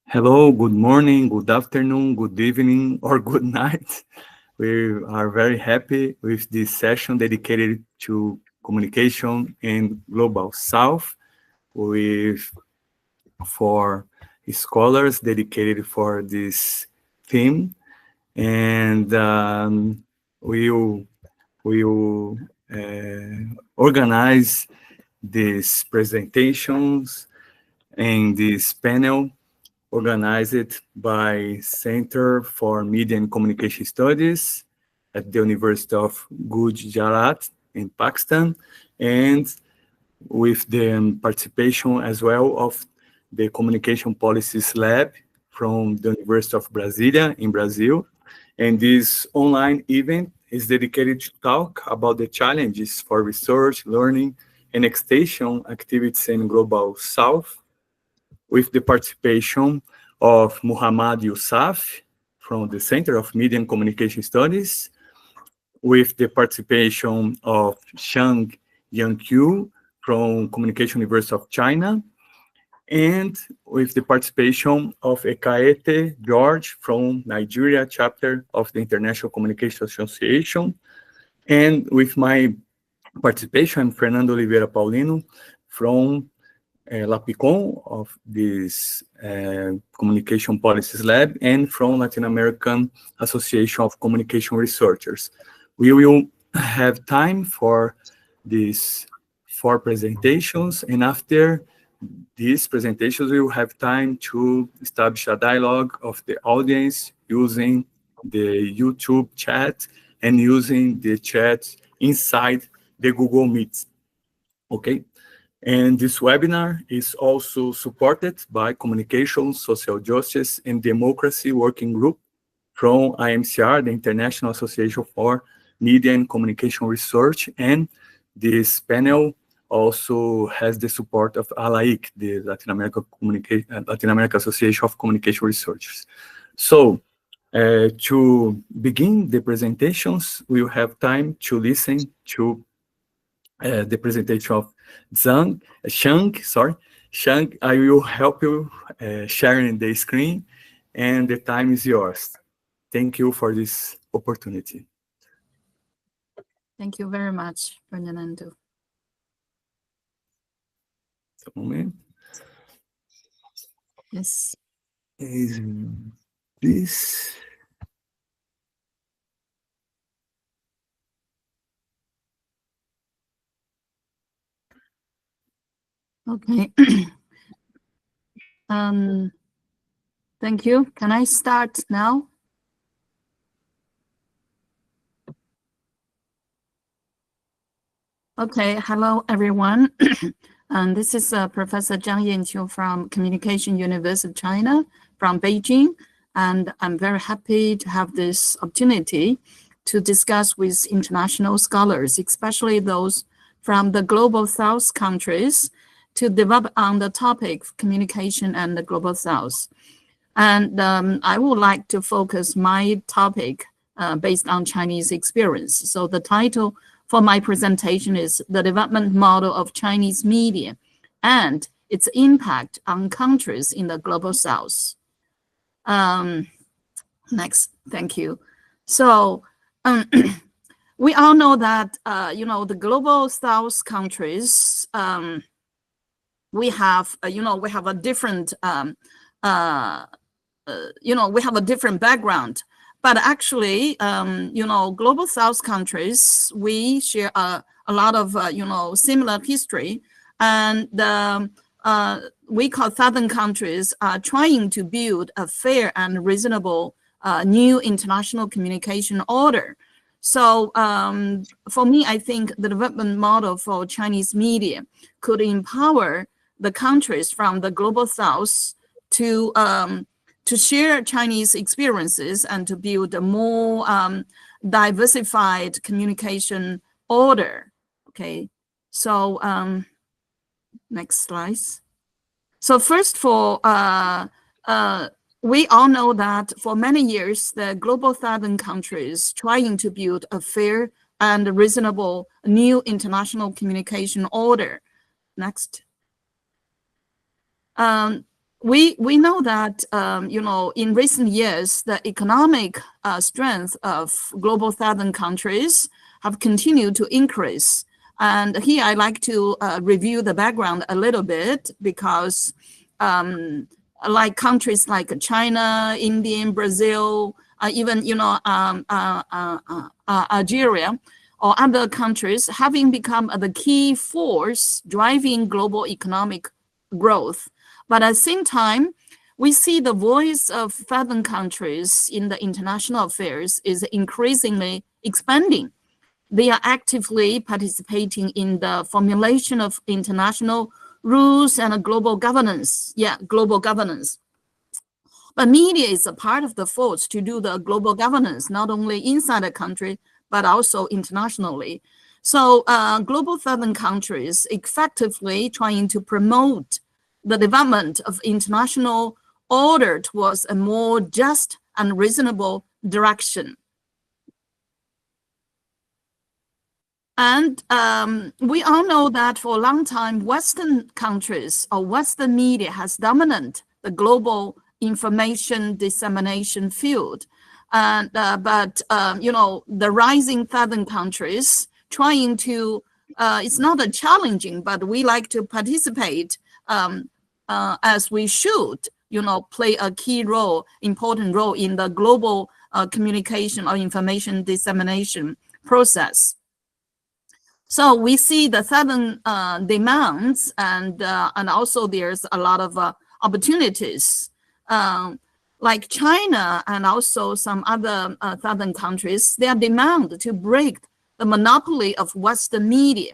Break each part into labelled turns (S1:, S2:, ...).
S1: Hello, good morning, good afternoon, good evening, or good night. We are very happy with this session dedicated to communication in Global South with 4 scholars dedicated for this theme. And we'll organize these presentations and this panel organized by Center for Media and Communication Studies at the University of Gujrat in Pakistan, and with the participation as well of the Communication Policies Lab from the University of Brasilia in Brazil. And this online event is dedicated to talk about the challenges for research, learning, and extension activities in Global South, with the participation of Muhammad Yousaf from the Center of Media and Communication Studies, with the participation of Zhang Yanqiu from Communication University of China, and with the participation of Ekaete George from Nigeria chapter of the International Communication Association, and with my participation, I'm Fernando Oliveira Paulino from LAPICOM of this Communication Policies Lab, and from Latin American Association of Communication Researchers. We will have time for these 4 presentations, and after these presentations, we will have time to establish a dialogue of the audience using the YouTube chat and using the chat inside the Google Meet. Okay. And this webinar is also supported by Communication, Social Justice, and Democracy Working Group from IMCR, the International Association for Media and Communication Research. And this panel also has the support of ALAIC, the Latin American Association of Communication Researchers. So to begin the presentations, we will have time to listen to the presentation of Zhang, I will help you sharing the screen, and the time is yours. Thank you for this opportunity.
S2: Thank you very much, Fernando.
S1: A moment.
S2: Yes.
S1: Is this?
S2: Okay. Thank you. Can I start now? Okay. Hello, everyone. This is Professor Zhang Yanqiu from Communication University of China from Beijing. And I'm very happy to have this opportunity to discuss with international scholars, especially those from the Global South countries, to develop on the topic of communication and the Global South. And I would like to focus my topic based on Chinese experience. So the title for my presentation is The Development Model of Chinese Media and Its Impact on Countries in the Global South. Next, thank you. So we all know that, the Global South countries, we have a different, we have a different background. But actually, Global South countries, we share a lot of, similar history. And we call Southern countries trying to build a fair and reasonable new international communication order. So for me, I think the development model for Chinese media could empower the countries from the Global South to share Chinese experiences and to build a more diversified communication order. Okay, so next slide. So first for we all know that for many years, the Global Southern countries trying to build a fair and reasonable new international communication order. Next. we know that in recent years the economic strength of global southern countries have continued to increase. And here I like to review the background a little bit, because like countries like China, India, Brazil, even Algeria or other countries having become the key force driving global economic growth. But at the same time, we see the voice of southern countries in the international affairs is increasingly expanding. They are actively participating in the formulation of international rules and global governance. Yeah, global governance. But media is a part of the force to do the global governance, not only inside a country, but also internationally. So global southern countries effectively trying to promote the development of international order towards a more just and reasonable direction. And we all know that for a long time, Western countries or Western media has dominated the global information dissemination field. And the rising southern countries trying to, it's not a challenging, but we like to participate as we should, play a key role, important role in the global communication or information dissemination process. So we see the southern demands, and also there's a lot of opportunities. Like China and also some other southern countries, their demand to break the monopoly of Western media.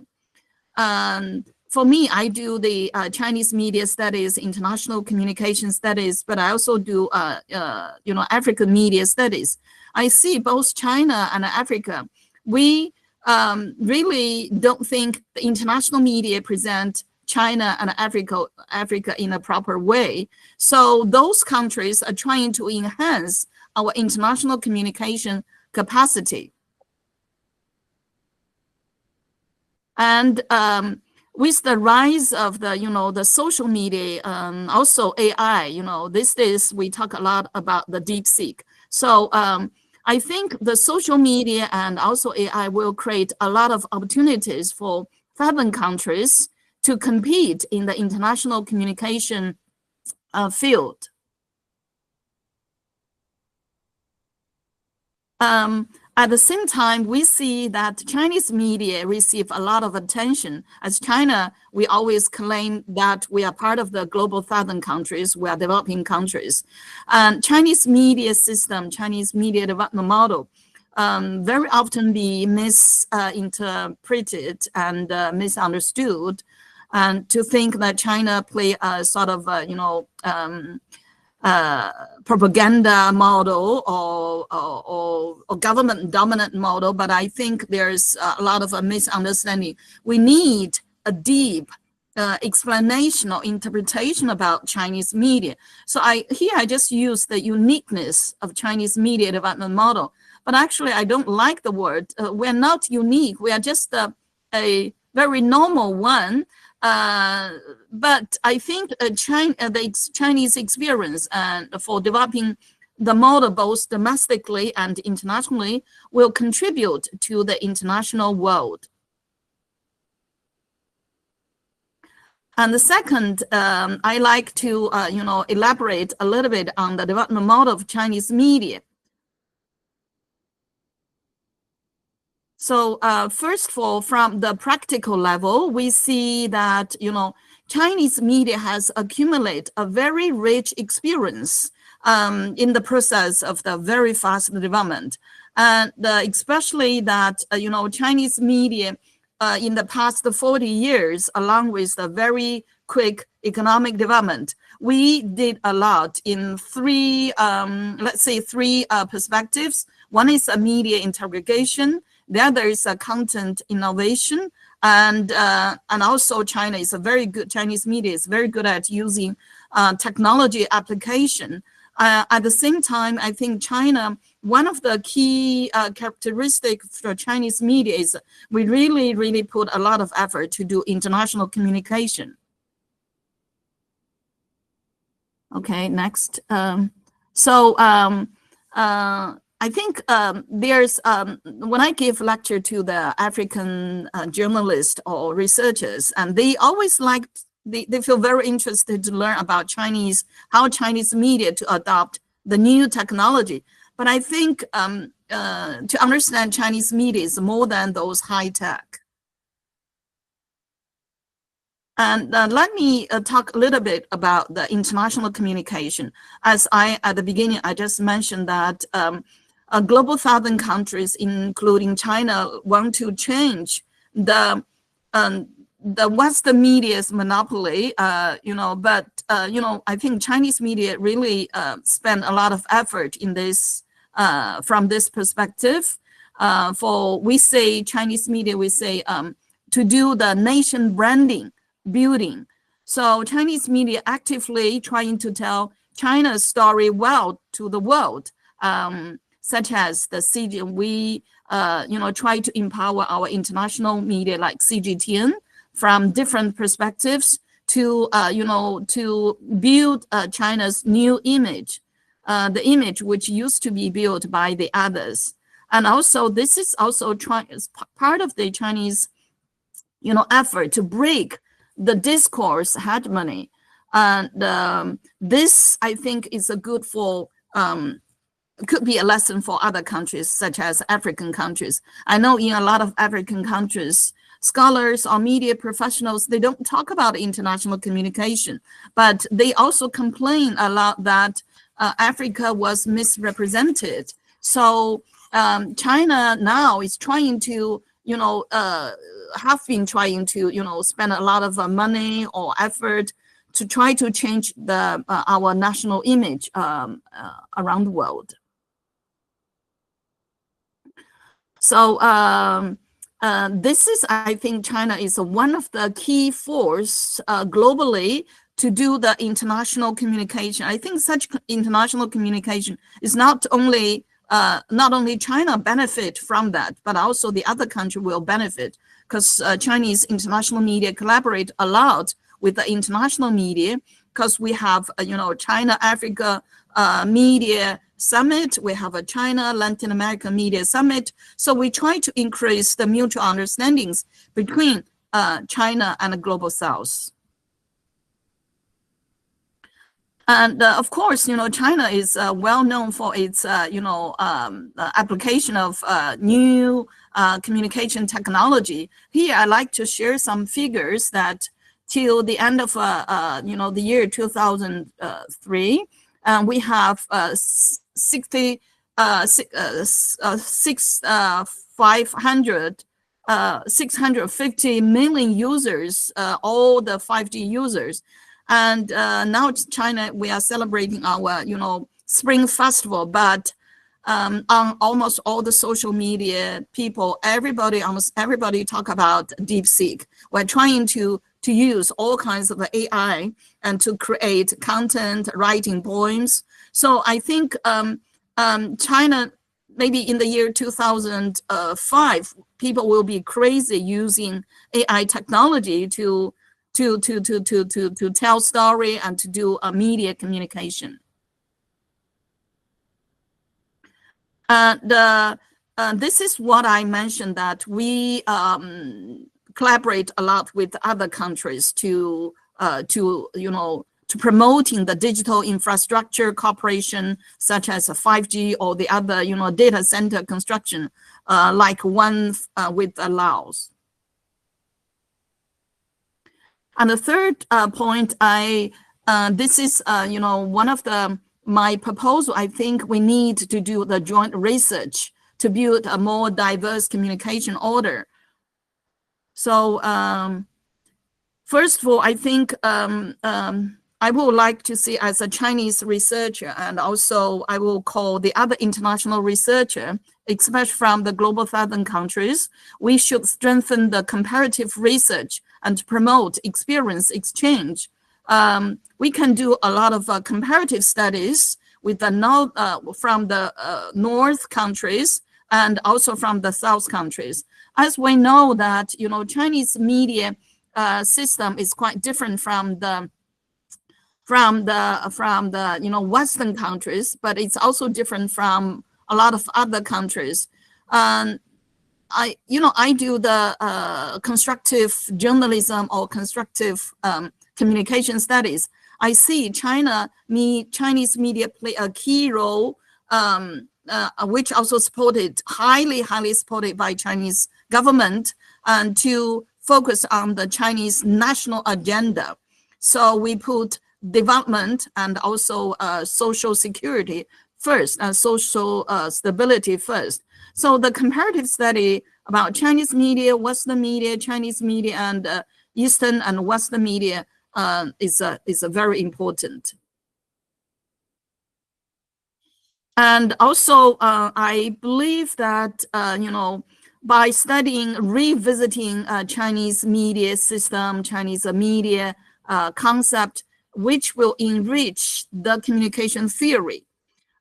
S2: For me, I do the Chinese media studies, international communication studies, but I also do African media studies. I see both China and Africa. We really don't think the international media present China and Africa in a proper way. So those countries are trying to enhance our international communication capacity. And with the rise of the social media, also AI, these days we talk a lot about the DeepSeek. So I think the social media and also AI will create a lot of opportunities for southern countries to compete in the international communication field. At the same time, we see that Chinese media receive a lot of attention. As China, we always claim that we are part of the global southern countries, we are developing countries. And Chinese media system, Chinese media development model, very often be misinterpreted and misunderstood, and to think that China play a sort of, propaganda model or government dominant model, but I think there's a lot of a misunderstanding. We need a deep explanation or interpretation about Chinese media. So I just use the uniqueness of Chinese media development model, but actually I don't like the word. We're not unique. We are just a very normal one. But I think the Chinese experience and for developing the model both domestically and internationally will contribute to the international world. And the second, I like to elaborate a little bit on the development model of Chinese media. So first of all, from the practical level, we see that, Chinese media has accumulated a very rich experience in the process of the very fast development. And especially that, Chinese media in the past 40 years, along with the very quick economic development, we did a lot in three perspectives. One is a media interrogation. The other is a content innovation, and also China is a very good, Chinese media is very good at using technology application. At the same time, I think China, one of the key characteristics for Chinese media is we really put a lot of effort to do international communication. Okay, next. I think there's, when I give lecture to the African journalists or researchers, and they always like, they feel very interested to learn about Chinese, how Chinese media to adopt the new technology. But I think to understand Chinese media is more than those high tech. And let me talk a little bit about the international communication. As at the beginning, I just mentioned that global southern countries, including China, want to change the Western media's monopoly, but I think Chinese media really spend a lot of effort in this, from this perspective. We say Chinese media, we say to do the nation branding building. So Chinese media actively trying to tell China's story well to the world, such as the CG. We try to empower our international media like CGTN from different perspectives to to build China's new image, the image which used to be built by the others. And also this is also part of the Chinese effort to break the discourse hegemony. And this, I think, is a good for, could be a lesson for other countries, such as African countries. I know in a lot of African countries, scholars or media professionals, they don't talk about international communication, but they also complain a lot that Africa was misrepresented. So China now is trying to, have been trying to, spend a lot of money or effort to try to change the our national image around the world. So this is, I think, China is one of the key force globally to do the international communication. I think such international communication is not only China benefit from that, but also the other country will benefit, because Chinese international media collaborate a lot with the international media, because we have China-Africa Media Summit, we have a China-Latin America Media Summit. So we try to increase the mutual understandings between China and the Global South. And of course, China is well known for its, application of new communication technology. Here, I like to share some figures that till the end of, the year 2003, we have 650 million users, all the 5G users. And now China, we are celebrating our, Spring Festival, but on almost all the social media people, almost everybody talk about DeepSeek. We're trying to use all kinds of AI and to create content, writing poems. So I think China, maybe in the year 2005, people will be crazy using AI technology to tell story and to do a media communication. This is what I mentioned, that we collaborate a lot with other countries to promoting the digital infrastructure cooperation, such as 5G or the other data center construction, like one with Laos. And the third point, this is one of my proposal. I think we need to do the joint research to build a more diverse communication order. So first of all, I think I would like to see, as a Chinese researcher, and also I will call the other international researcher, especially from the global southern countries, we should strengthen the comparative research and promote experience exchange. We can do a lot of comparative studies with the from the north countries and also from the south countries. As we know that Chinese media system is quite different from the from the Western countries, but it's also different from a lot of other countries. I do the constructive journalism or constructive communication studies. I see Chinese media play a key role, which also highly supported by Chinese government, and to focus on the Chinese national agenda. So we put development and also social security first, and social stability first. So the comparative study about Chinese media, Western media, Chinese media, and Eastern and Western media is very important. And also, I believe that by revisiting Chinese media system, Chinese media concept, which will enrich the communication theory.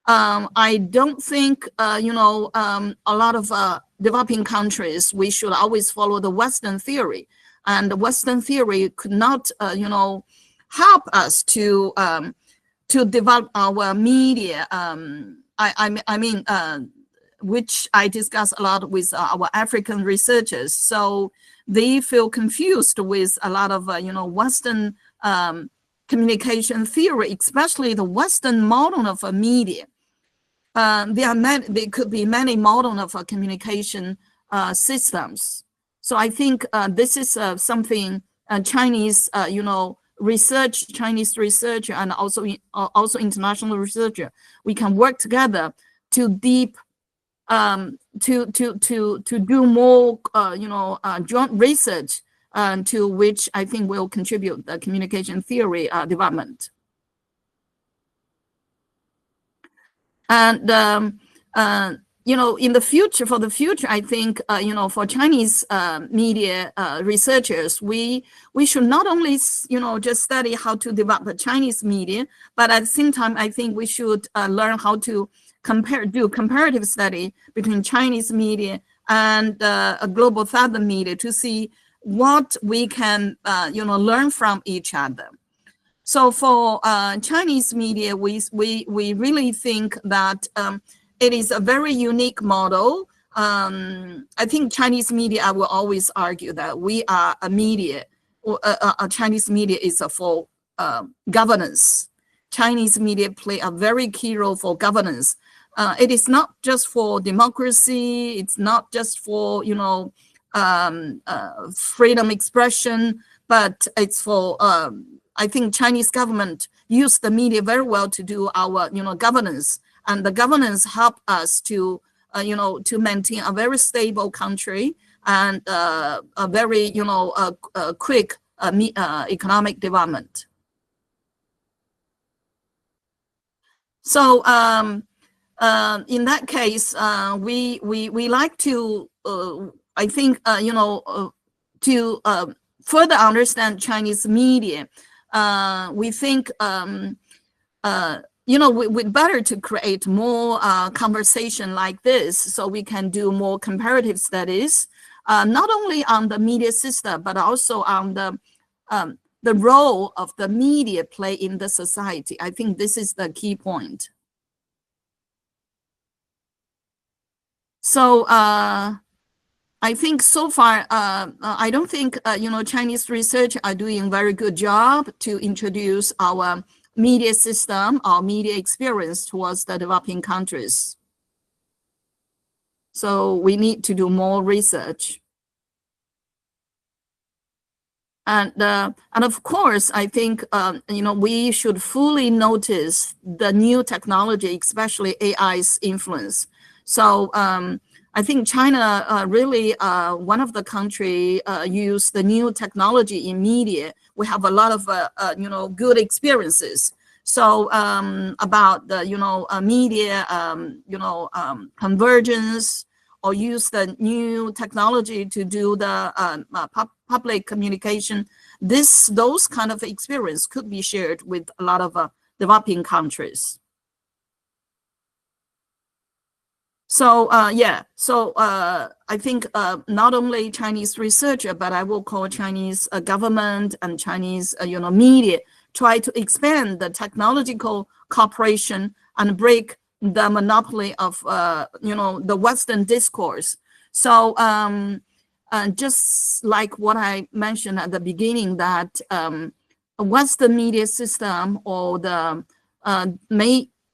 S2: I don't think, a lot of developing countries, we should always follow the Western theory. And the Western theory could not, help us to develop our media. Which I discuss a lot with our African researchers. So they feel confused with a lot of, Western communication theory, especially the Western model of a media. There could be many models of communication systems. So I think this is something Chinese, Chinese researcher, and also international researcher, we can work together to do more, joint research, to which I think will contribute the communication theory development. And in the future, I think for Chinese media researchers, we should not only just study how to develop the Chinese media, but at the same time, I think we should learn how to do comparative study between Chinese media and a global southern media to see what we can learn from each other. So for Chinese media, we really think that it is a very unique model. I think Chinese media, I will always argue that we are a media, or Chinese media is for governance. Chinese media play a very key role for governance. It is not just for democracy. It's not just for freedom expression, but it's for I think Chinese government use the media very well to do our governance, and the governance help us to to maintain a very stable country and a very quick economic development. So in that case, we like to I think to further understand Chinese media. We think we'd better to create more conversation like this, so we can do more comparative studies, not only on the media system, but also on the role of the media play in the society. I think this is the key point. So I think so far, I don't think Chinese research are doing a very good job to introduce our media system, our media experience towards the developing countries. So we need to do more research. And of course, I think we should fully notice the new technology, especially AI's influence. So I think China really one of the country use the new technology in media. We have a lot of good experiences. So about the media convergence, or use the new technology to do the public communication. Those kind of experience could be shared with a lot of developing countries. So I think not only Chinese researcher, but I will call Chinese government and Chinese media try to expand the technological cooperation and break the monopoly of, the Western discourse. So just like what I mentioned at the beginning, that a Western media system or the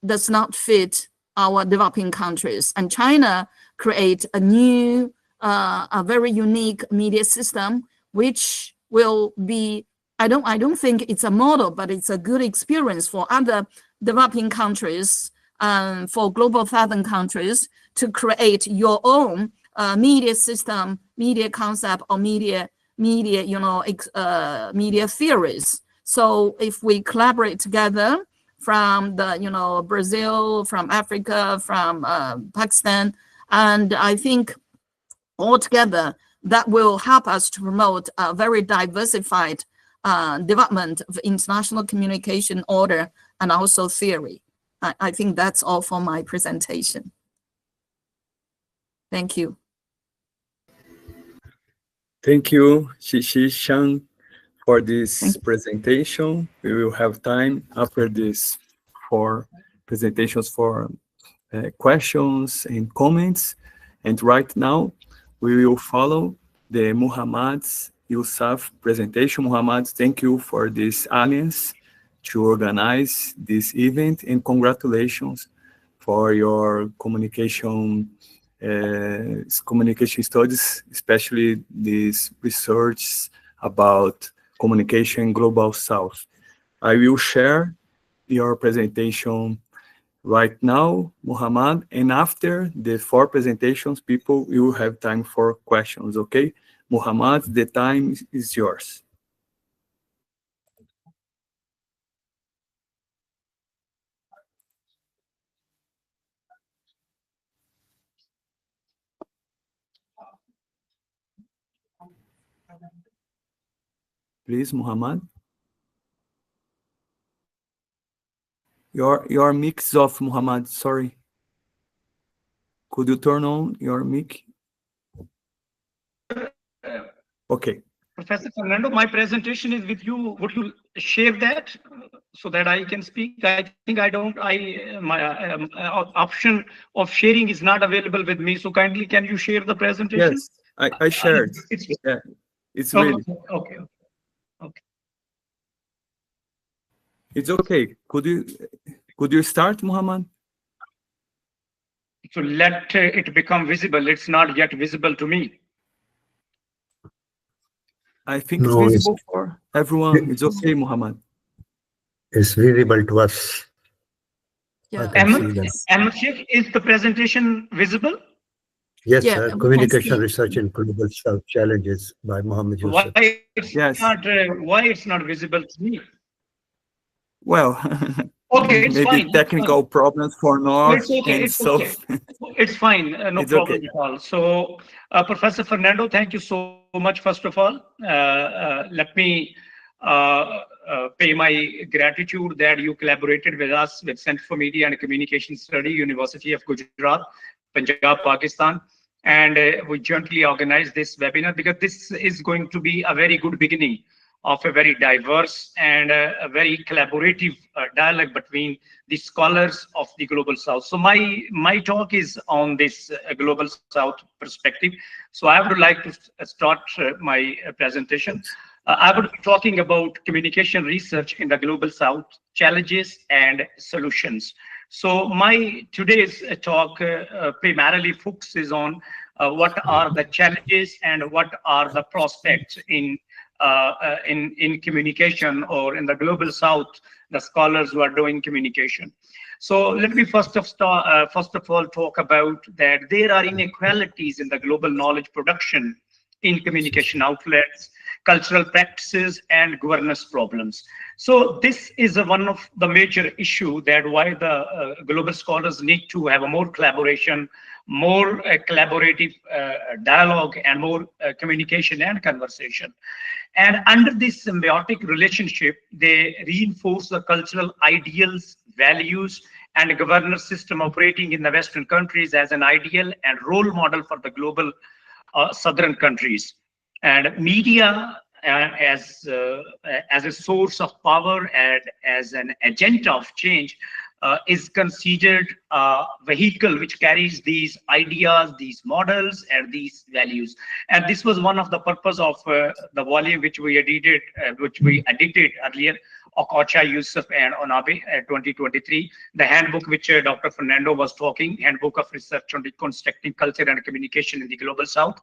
S2: does not fit our developing countries, and China create a new, a very unique media system, which will be, I don't think it's a model, but it's a good experience for other developing countries, for global southern countries, to create your own media system, media concept, or media theories. So if we collaborate together from the Brazil, from Africa, from Pakistan, and I think altogether that will help us to promote a very diversified development of international communication order and also theory. I think that's all for my presentation. Thank you.
S1: Thank you, Shang, for this presentation. We will have time after these 4 presentations for questions and comments. And right now, we will follow the Muhammad Yousaf presentation. Muhammad, thank you for this alliance to organize this event, and congratulations for your communication studies, especially this research about communication in Global South. I will share your presentation right now, Muhammad, and after the 4 presentations, people will have time for questions, okay? Muhammad, the time is yours. Please, Muhammad. Your mic is off, Muhammad, sorry. Could you turn on your mic? Okay.
S3: Professor Fernando, my presentation is with you. Would you share that so that I can speak? I think my option of sharing is not available with me. So kindly, can you share the presentation?
S1: Yes, I shared. It's ready.
S3: Okay.
S1: It's okay. Could you start, Muhammad?
S3: So let it become visible. It's not yet visible to me.
S1: I think it's visible for everyone. It's okay, Muhammad.
S4: It's visible to us.
S2: Yeah.
S3: Sheikh, is the presentation visible?
S4: Yes,
S2: Yeah,
S4: sir.
S2: we can
S4: Communication
S2: see.
S4: Research in Global South Challenges by Muhammad Yousaf.
S3: Why it's not visible to me?
S1: Well,
S3: okay, it's
S1: maybe
S3: fine.
S1: technical problems for North and South.
S3: It's fine, no
S1: It's
S3: problem
S1: okay.
S3: at all. So, Professor Fernando, thank you so much. First of all, let me pay my gratitude that you collaborated with us with Center for Media and Communication Study, University of Gujrat, Punjab, Pakistan, and we jointly organized this webinar because this is going to be a very good beginning of a very diverse and a very collaborative dialogue between the scholars of the Global South. So my talk is on this Global South perspective. So I would like to start my presentation. I would be talking about communication research in the Global South, challenges and solutions. So my today's talk primarily focuses on what are the challenges and what are the prospects in communication, or in the Global South, the scholars who are doing communication. So let me first of all talk about that there are inequalities in the global knowledge production in communication outlets, cultural practices, and governance problems. So this is one of the major issue that why the global scholars need to have a more collaboration, more collaborative dialogue, and more communication and conversation. And under this symbiotic relationship, they reinforce the cultural ideals, values, and a governance system operating in the Western countries as an ideal and role model for the global southern countries. And media as a source of power and as an agent of change is considered a vehicle which carries these ideas, these models, and these values. And this was one of the purpose of the volume which we edited earlier, Ekaete Yousaf and Onabe 2023, the handbook which Dr. Fernando was talking, Handbook of Research on Reconstructing Culture and Communication in the Global South.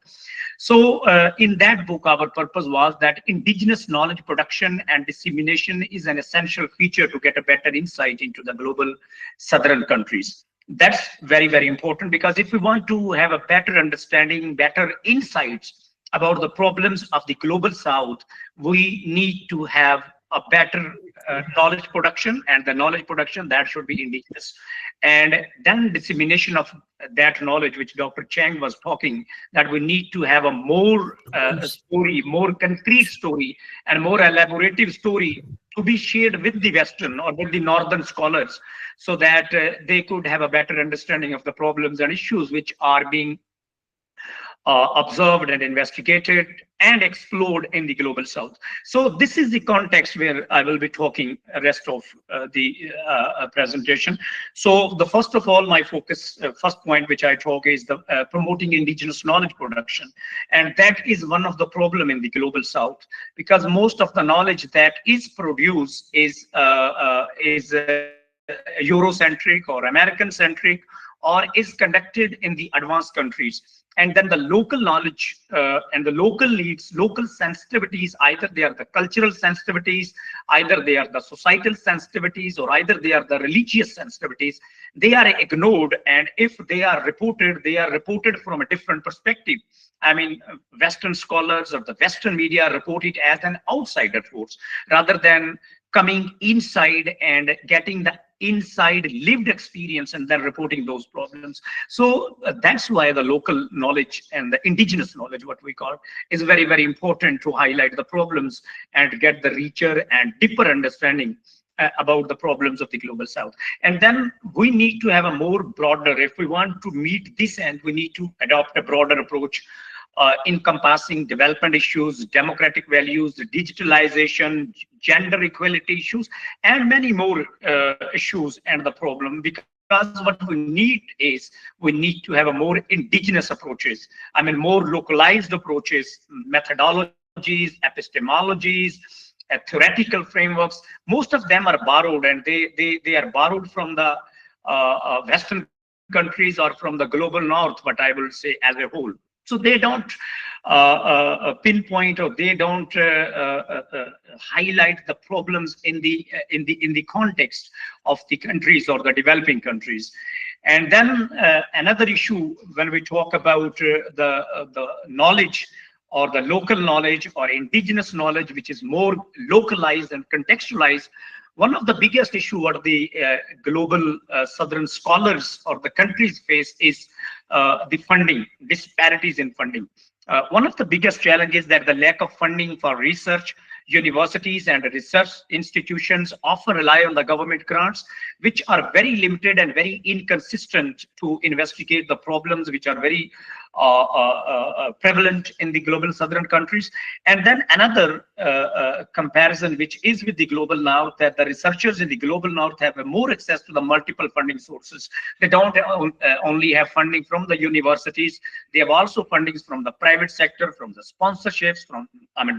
S3: So in that book, our purpose was that indigenous knowledge production and dissemination is an essential feature to get a better insight into the global southern countries. That's very, very important, because if we want to have a better understanding, better insights about the problems of the global south, we need to have a better knowledge production, and the knowledge production that should be indigenous, and then dissemination of that knowledge, which Dr. Chang was talking, that we need to have a more story, more concrete story, and more elaborative story to be shared with the Western or with the Northern scholars, so that they could have a better understanding of the problems and issues which are being observed and investigated and explored in the global south. So this is the context where I will be talking the rest of the presentation. So the first of all, my focus, first point which I talk is the promoting indigenous knowledge production. And that is one of the problem in the global south, because most of the knowledge that is produced is Eurocentric or American-centric, or is conducted in the advanced countries. And then the local knowledge and the local needs, local sensitivities, either they are the cultural sensitivities, either they are the societal sensitivities, or either they are the religious sensitivities, they are ignored. And if they are reported from a different perspective. I mean, Western scholars or the Western media report it as an outsider force, rather than coming inside and getting the inside lived experience and then reporting those problems. So that's why the local knowledge and the indigenous knowledge, what we call, is very, very important to highlight the problems and get the richer and deeper understanding about the problems of the global south. And then we need to have a more broader, if we want to meet this end, we need to adopt a broader approach encompassing development issues, democratic values, digitalization, gender equality issues, and many more issues and the problem. Because what we need is, we need to have a more indigenous approaches. I mean, more localized approaches, methodologies, epistemologies, theoretical frameworks. Most of them are borrowed, and they are borrowed from the Western countries or from the global north, but I will say as a whole. So they don't pinpoint, or they don't highlight the problems in the context of the countries or the developing countries. And then another issue when we talk about the knowledge, or the local knowledge or indigenous knowledge, which is more localized and contextualized, one of the biggest issue what the global southern scholars or the countries face is the funding, disparities in funding. One of the biggest challenges is that the lack of funding for research. Universities and research institutions often rely on the government grants, which are very limited and very inconsistent to investigate the problems which are very prevalent in the global southern countries. And then another comparison, which is with the global north, that the researchers in the global north have more access to the multiple funding sources. They don't only have funding from the universities, they have also fundings from the private sector, from the sponsorships,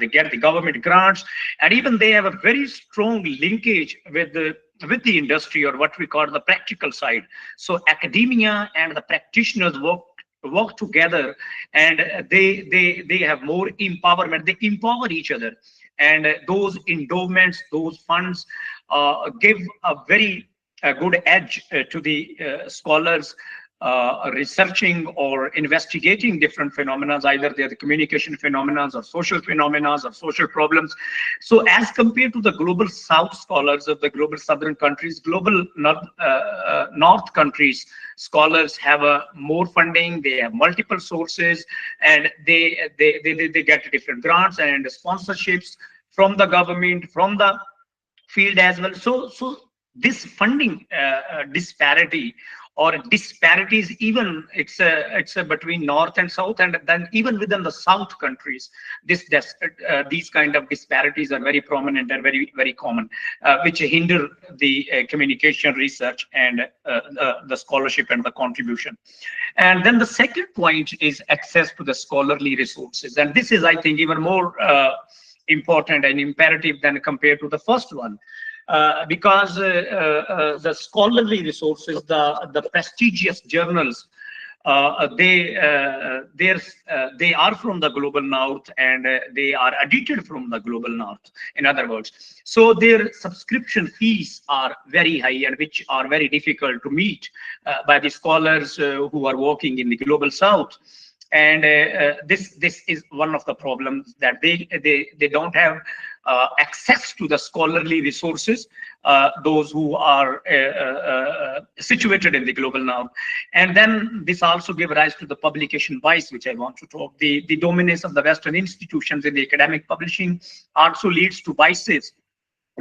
S3: they get the government grants, and even they have a very strong linkage with the industry, or what we call the practical side. So academia and the practitioners work together, and they have more empowerment. They empower each other, and those endowments, those funds give a very good edge to the scholars researching or investigating different phenomena, either they are the communication phenomena or social phenomena or social problems. So as compared to the global south scholars of the global southern countries, global north countries scholars have more funding, they have multiple sources, and they get different grants and sponsorships from the government, from the field as well. So this funding disparity or disparities, even it's a between North and South, and then even within the South countries, these kind of disparities are very prominent and very common, which hinder the communication, research, and the scholarship and the contribution. And then the second point is access to the scholarly resources, and this is, I think, even more important and imperative than compared to the first one. Because the scholarly resources, the prestigious journals, they are from the global North, and they are edited from the global North, in other words. So their subscription fees are very high, and which are very difficult to meet by the scholars who are working in the global South. And this is one of the problems, that they don't have access to the scholarly resources, those who are situated in the global North. And then this also gives rise to the publication bias, which I want to talk. The dominance of the Western institutions in the academic publishing also leads to biases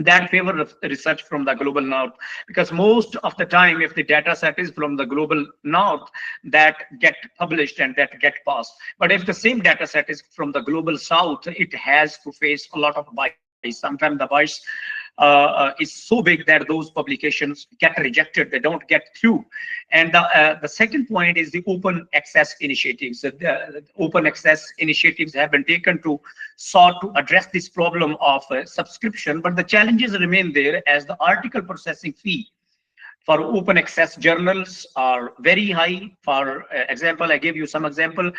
S3: that favor of research from the global North, because most of the time, if the data set is from the global North, that get published and that get passed. But if the same data set is from the global South, it has to face a lot of bias. Sometimes the bias is so big that those publications get rejected, they don't get through. And the second point is the open access initiatives. The open access initiatives have been taken to sought to address this problem of subscription, but the challenges remain there, as the article processing fee for open access journals are very high. For example, I gave you some example,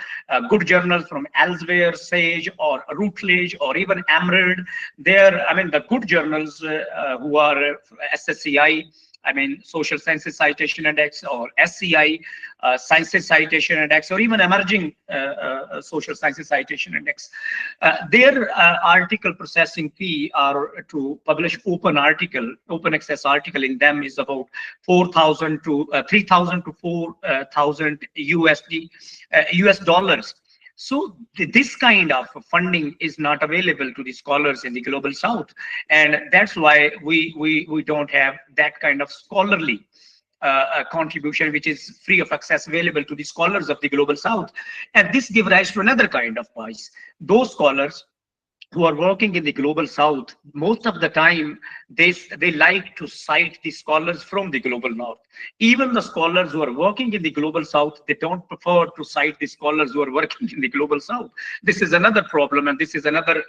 S3: good journals from Elsevier, Sage, or Routledge, or even Emerald. The good journals who are SSCI, Social Sciences Citation Index, or SCI, Sciences Citation Index, or even emerging Social Sciences Citation Index. Their article processing fee are to publish open access article in them is about 4,000 to 3,000 to 4,000 US dollars. So this kind of funding is not available to the scholars in the global South, and that's why we don't have that kind of scholarly contribution which is free of access available to the scholars of the global South. And this gives rise to another kind of bias. Those scholars who are working in the global South, most of the time they like to cite the scholars from the global North. Even the scholars who are working in the global South, they don't prefer to cite the scholars who are working in the global South. This is another problem, and this is another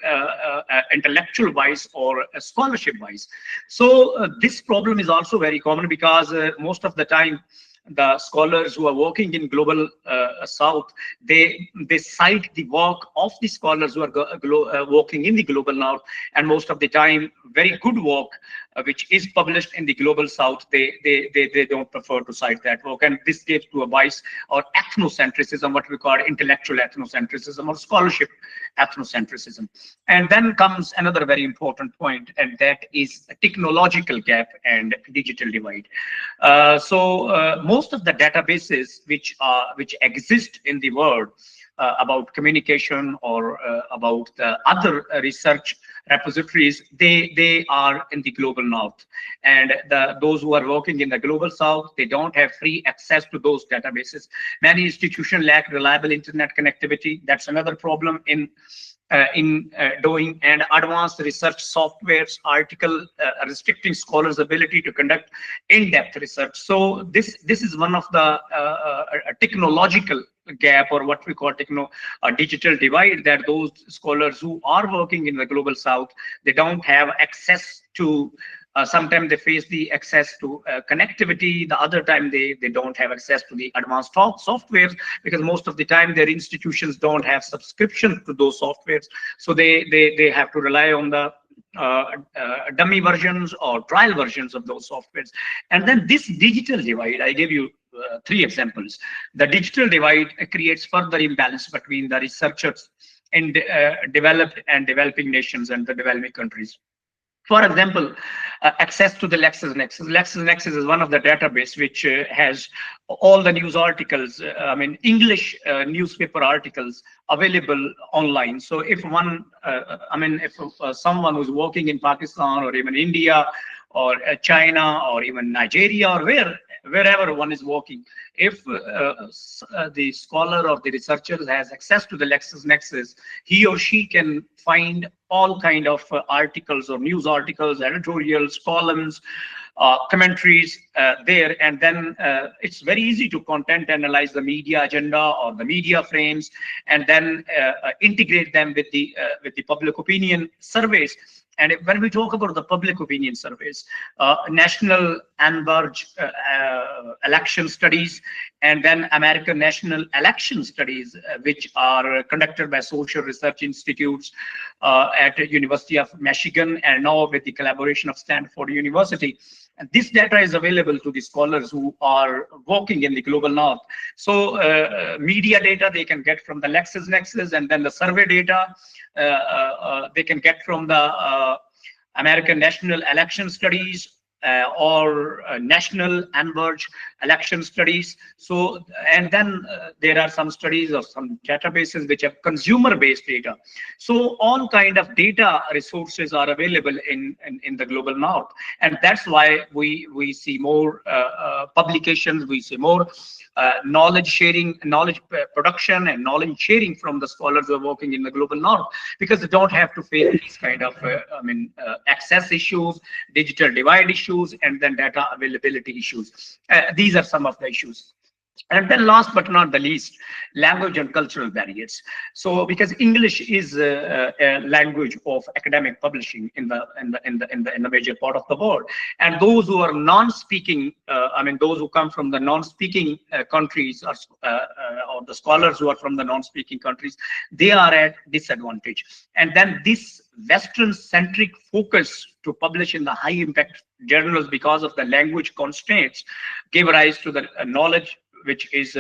S3: intellectual bias or a scholarship bias. So this problem is also very common, because most of the time the scholars who are working in global South, they cite the work of the scholars who are working in the global North, and most of the time very good work which is published in the global South, they don't prefer to cite that work. And this gives to a bias or ethnocentrism, what we call intellectual ethnocentrism or scholarship ethnocentrism. And then comes another very important point, and that is a technological gap and digital divide. Most of the databases which exist in the world about communication or about the other research repositories, they are in the global North, and those who are working in the global South, they don't have free access to those databases. Many institutions lack reliable internet connectivity. That's another problem in doing and advanced research softwares article restricting scholars' ability to conduct in-depth research. So this is one of the technological gap, or what we call digital divide, that those scholars who are working in the global South, they don't have access to sometimes they face the access to connectivity. The other time they don't have access to the advanced softwares, because most of the time their institutions don't have subscription to those softwares. So they have to rely on the dummy versions or trial versions of those softwares. And then this digital divide, I gave you 3 examples. The digital divide creates further imbalance between the researchers in developed and developing nations and the developing countries. For example, access to the LexisNexis. LexisNexis is one of the database which has all the news articles, English newspaper articles available online. So if someone who's working in Pakistan or even India or China, or even Nigeria, or wherever one is working. If the scholar or the researcher has access to the LexisNexis, he or she can find all kind of articles or news articles, editorials, columns, commentaries there, and then it's very easy to content analyze the media agenda or the media frames, and then integrate them with the public opinion surveys. And when we talk about the public opinion surveys, National Anbarge election studies, and then American National Election Studies, which are conducted by social research institutes at University of Michigan, and now with the collaboration of Stanford University. And this data is available to the scholars who are working in the global north. So media data they can get from the LexisNexis, and then the survey data they can get from the American National Election Studies or National Anbarge Election Studies. So, and then there are some studies or some databases which have consumer-based data. So all kind of data resources are available in the global north, and that's why we see more publications, we see more knowledge sharing, knowledge production, and knowledge sharing from the scholars who are working in the global north, because they don't have to face these kind of access issues, digital divide issues, and then data availability issues. These are some of the issues. And then last but not the least, language and cultural barriers. So because English is a language of academic publishing in the major part of the world, and those who are non-speaking, those who come from the non-speaking countries, or the scholars who are from the non-speaking countries, they are at disadvantage. And then this Western-centric focus to publish in the high-impact journals because of the language constraints gave rise to the knowledge which is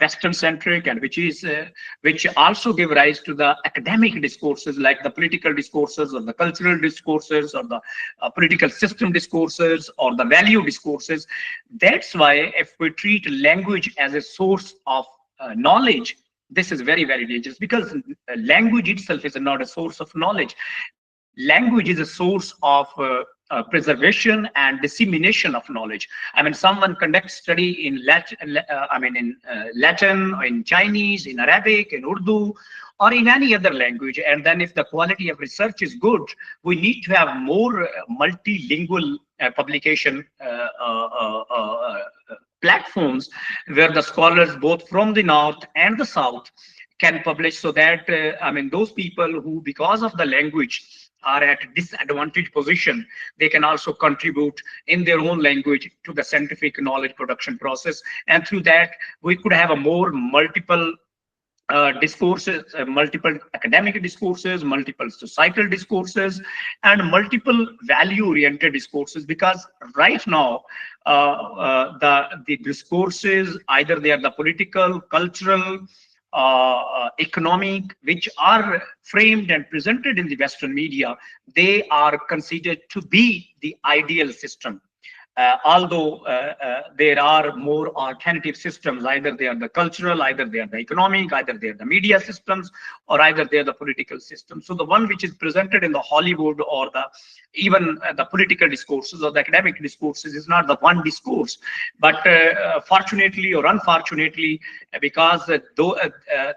S3: Western-centric, and which also give rise to the academic discourses like the political discourses or the cultural discourses or the political system discourses or the value discourses. That's why if we treat language as a source of knowledge, this is very, very dangerous, because language itself is not a source of knowledge. Language is a source of preservation and dissemination of knowledge. Someone conducts study in Latin, or in Chinese, in Arabic, in Urdu, or in any other language. And then if the quality of research is good, we need to have more multilingual publication platforms where the scholars both from the north and the south can publish, so that those people who, because of the language, are at a disadvantaged position, they can also contribute in their own language to the scientific knowledge production process. And through that, we could have a more multiple discourses, multiple academic discourses, multiple societal discourses, and multiple value-oriented discourses. Because right now, the discourses, either they are the political, cultural, economic, which are framed and presented in the Western media, they are considered to be the ideal system. Although there are more alternative systems, either they are the cultural, either they are the economic, either they are the media systems, or either they are the political systems. So the one which is presented in the Hollywood or even the political discourses or the academic discourses is not the one discourse. But fortunately or unfortunately, because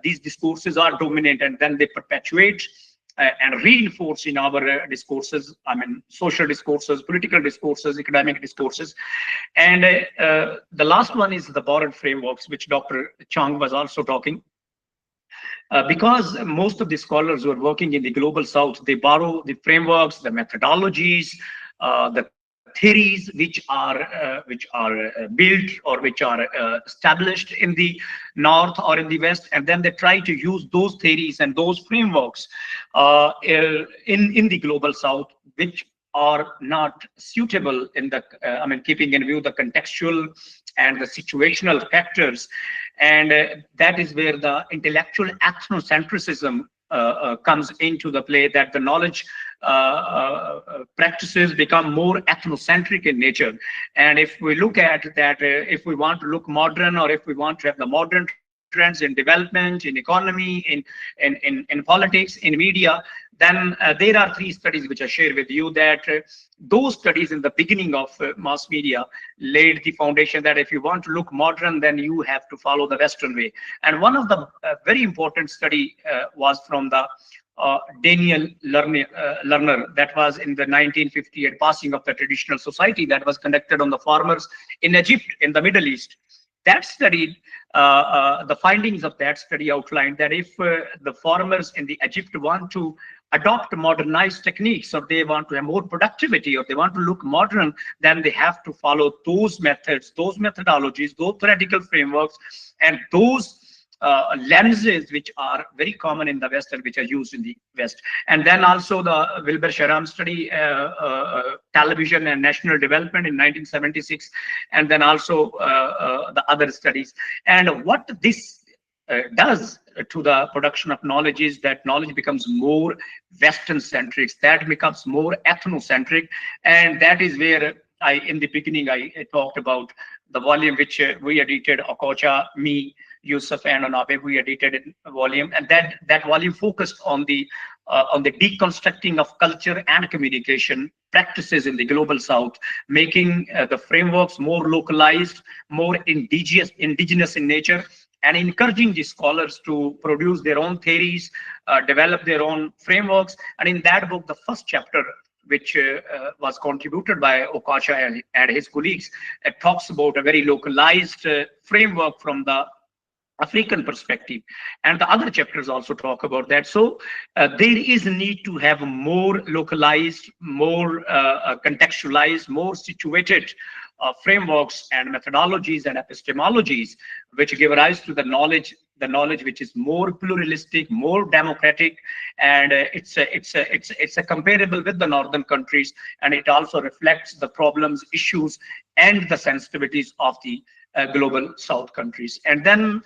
S3: these discourses are dominant, and then they perpetuate and reinforce in our discourses, social discourses, political discourses, academic discourses. And the last one is the borrowed frameworks, which Dr. Chang was also talking. Because most of the scholars who are working in the global south, they borrow the frameworks, the methodologies, the theories which are built or which are established in the north or in the west, and then they try to use those theories and those frameworks in the global south, which are not suitable in the keeping in view the contextual and the situational factors. And that is where the intellectual ethnocentrism comes into the play, that the knowledge practices become more ethnocentric in nature. And if we look at that, if we want to look modern, or if we want to have the modern trends in development, in economy, in politics, in media, then there are 3 studies which I share with you that those studies in the beginning of mass media laid the foundation that if you want to look modern, then you have to follow the Western way. And one of the very important study was from the Daniel Lerner, that was in the 1958 passing of the traditional society that was conducted on the farmers in Egypt in the Middle East. That study, the findings of that study outlined that if the farmers in the Egypt want to adopt modernized techniques, or they want to have more productivity, or they want to look modern, then they have to follow those methods, those methodologies, those theoretical frameworks, and those lenses which are very common in the West and which are used in the West. And then also the Wilbur Sharam study, television and national development in 1976, and then also the other studies. And what this does to the production of knowledge is that knowledge becomes more Western centric, that becomes more ethnocentric, and that is where in the beginning I talked about the volume which we edited, Okocha, me, Yousaf, and Anabe, we edited in a volume, and that volume focused on the deconstructing of culture and communication practices in the global South, making the frameworks more localized, more indigenous in nature, and encouraging the scholars to produce their own theories, develop their own frameworks. And in that book, the first chapter, which was contributed by Okocha and his colleagues, it talks about a very localized framework from the African perspective, and the other chapters also talk about that. So there is a need to have more localized, more contextualized, more situated frameworks and methodologies and epistemologies which give rise to the knowledge which is more pluralistic, more democratic, and it's a comparable with the northern countries, and it also reflects the problems, issues, and the sensitivities of the global South countries. And then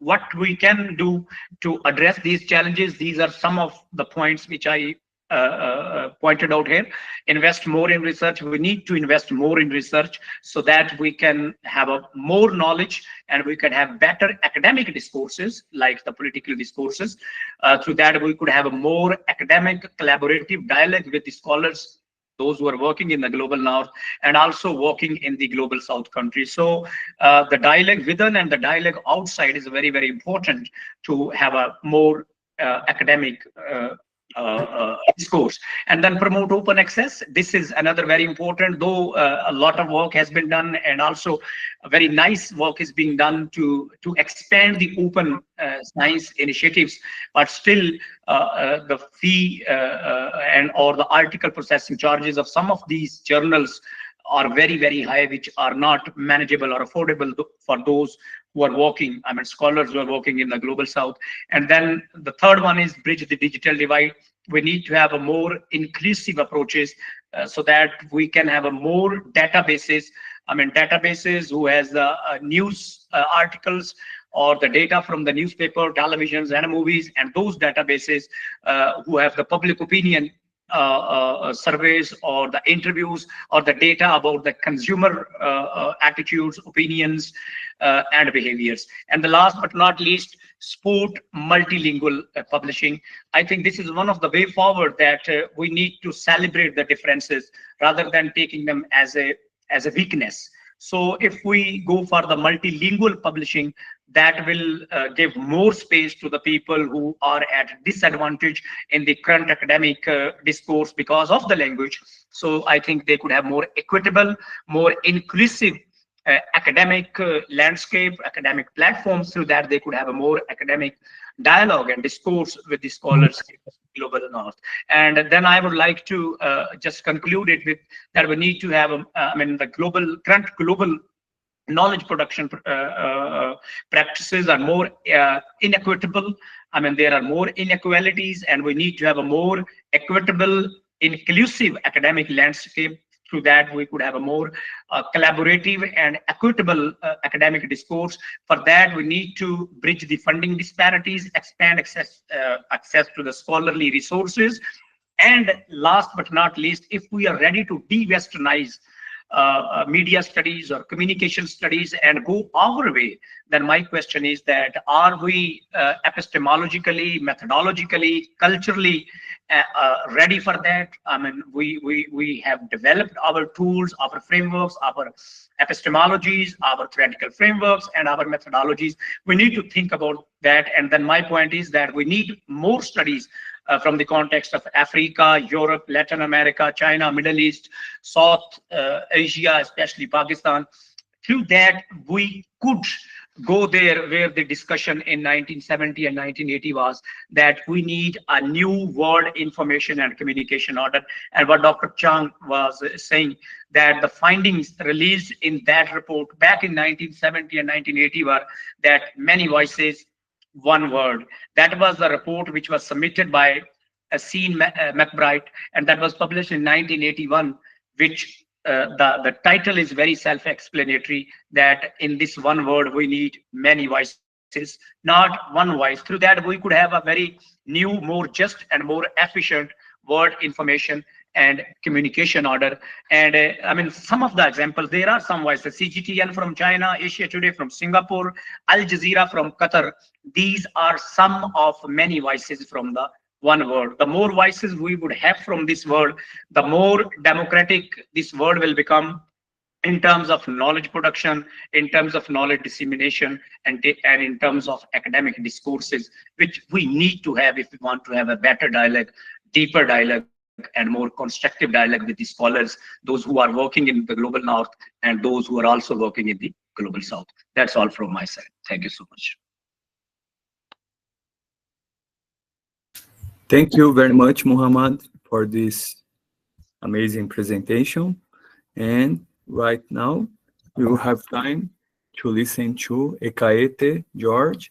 S3: what we can do to address these challenges, these are some of the points which I pointed out here. Invest more in research. We need to invest more in research so that we can have more knowledge and we can have better academic discourses like the political discourses. Through that, we could have a more academic collaborative dialogue with the scholars, those who are working in the global North and also working in the global South countries. So the dialogue within and the dialogue outside is very, very important to have a more academic discourse. And then promote open access. This is another very important, though a lot of work has been done, and also a very nice work is being done to expand the open science initiatives, but still the fee and or the article processing charges of some of these journals are very, very high, which are not manageable or affordable for those who are working, I mean, scholars who are working in the global South. And then the third one is bridge the digital divide. We need to have a more inclusive approaches so that we can have a more databases. I mean, databases who has the news articles or the data from the newspaper, televisions, and movies, and those databases who have the public opinion surveys or the interviews or the data about the consumer attitudes, opinions, and behaviors. And the last but not least, support multilingual publishing. I think this is one of the way forward, that we need to celebrate the differences rather than taking them as a weakness. So if we go for the multilingual publishing, that will give more space to the people who are at disadvantage in the current academic discourse because of the language. So I think they could have more equitable, more inclusive academic landscape, academic platforms. Through that, they could have a more academic dialogue and discourse with the scholars in the global North. And then I would like to just conclude it with that we need to have, I mean, the current global knowledge production practices are more inequitable. I mean, there are more inequalities, and we need to have a more equitable, inclusive academic landscape. Through that, we could have a more collaborative and equitable academic discourse. For that, we need to bridge the funding disparities, expand access to the scholarly resources. And last but not least, if we are ready to de-Westernize media studies or communication studies and go our way, then my question is that are we epistemologically, methodologically, culturally ready for that? I mean, we have developed our tools, our frameworks, our epistemologies, our theoretical frameworks, and our methodologies. We need to think about that. And then my point is that we need more studies from the context of Africa, Europe, Latin America, China, Middle East, South Asia, especially Pakistan. Through that, we could go there where the discussion in 1970 and 1980 was that we need a new world information and communication order. And what Dr. Chang was saying, that the findings released in that report back in 1970 and 1980 were that many voices, one word. That was the report which was submitted by Sean McBride, and that was published in 1981, which the title is very self-explanatory, that in this one word we need many voices, not one voice. Through that we could have a very new, more just and more efficient word information and communication order. And I mean, some of the examples, there are some voices: CGTN from China, Asia Today from Singapore, Al Jazeera from Qatar. These are some of many voices from the one word. The more voices we would have from this world, the more democratic this world will become in terms of knowledge production, in terms of knowledge dissemination, and in terms of academic discourses, which we need to have if we want to have a better dialogue, deeper dialogue, and more constructive dialogue with the scholars, those who are working in the global north and those who are also working in the global south. That's all from my side. Thank you so much.
S1: Thank you very much, Muhammad, for this amazing presentation. And right now, we will have time to listen to Ekaete George.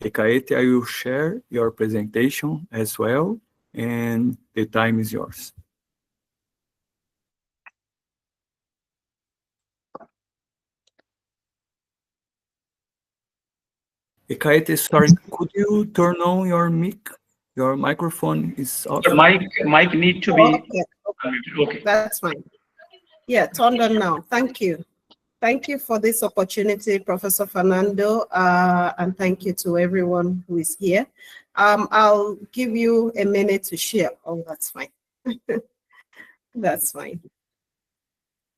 S1: Ekaete, I will share your presentation as well, and the time is yours. Ekaete, sorry, could you turn on your mic? Your microphone is off.
S3: The mic need to be
S5: okay. That's fine. Yeah, turned on now. Thank you. Thank you for this opportunity, Professor Fernando, and thank you to everyone who is here. I'll give you a minute to share. Oh, that's fine. That's fine.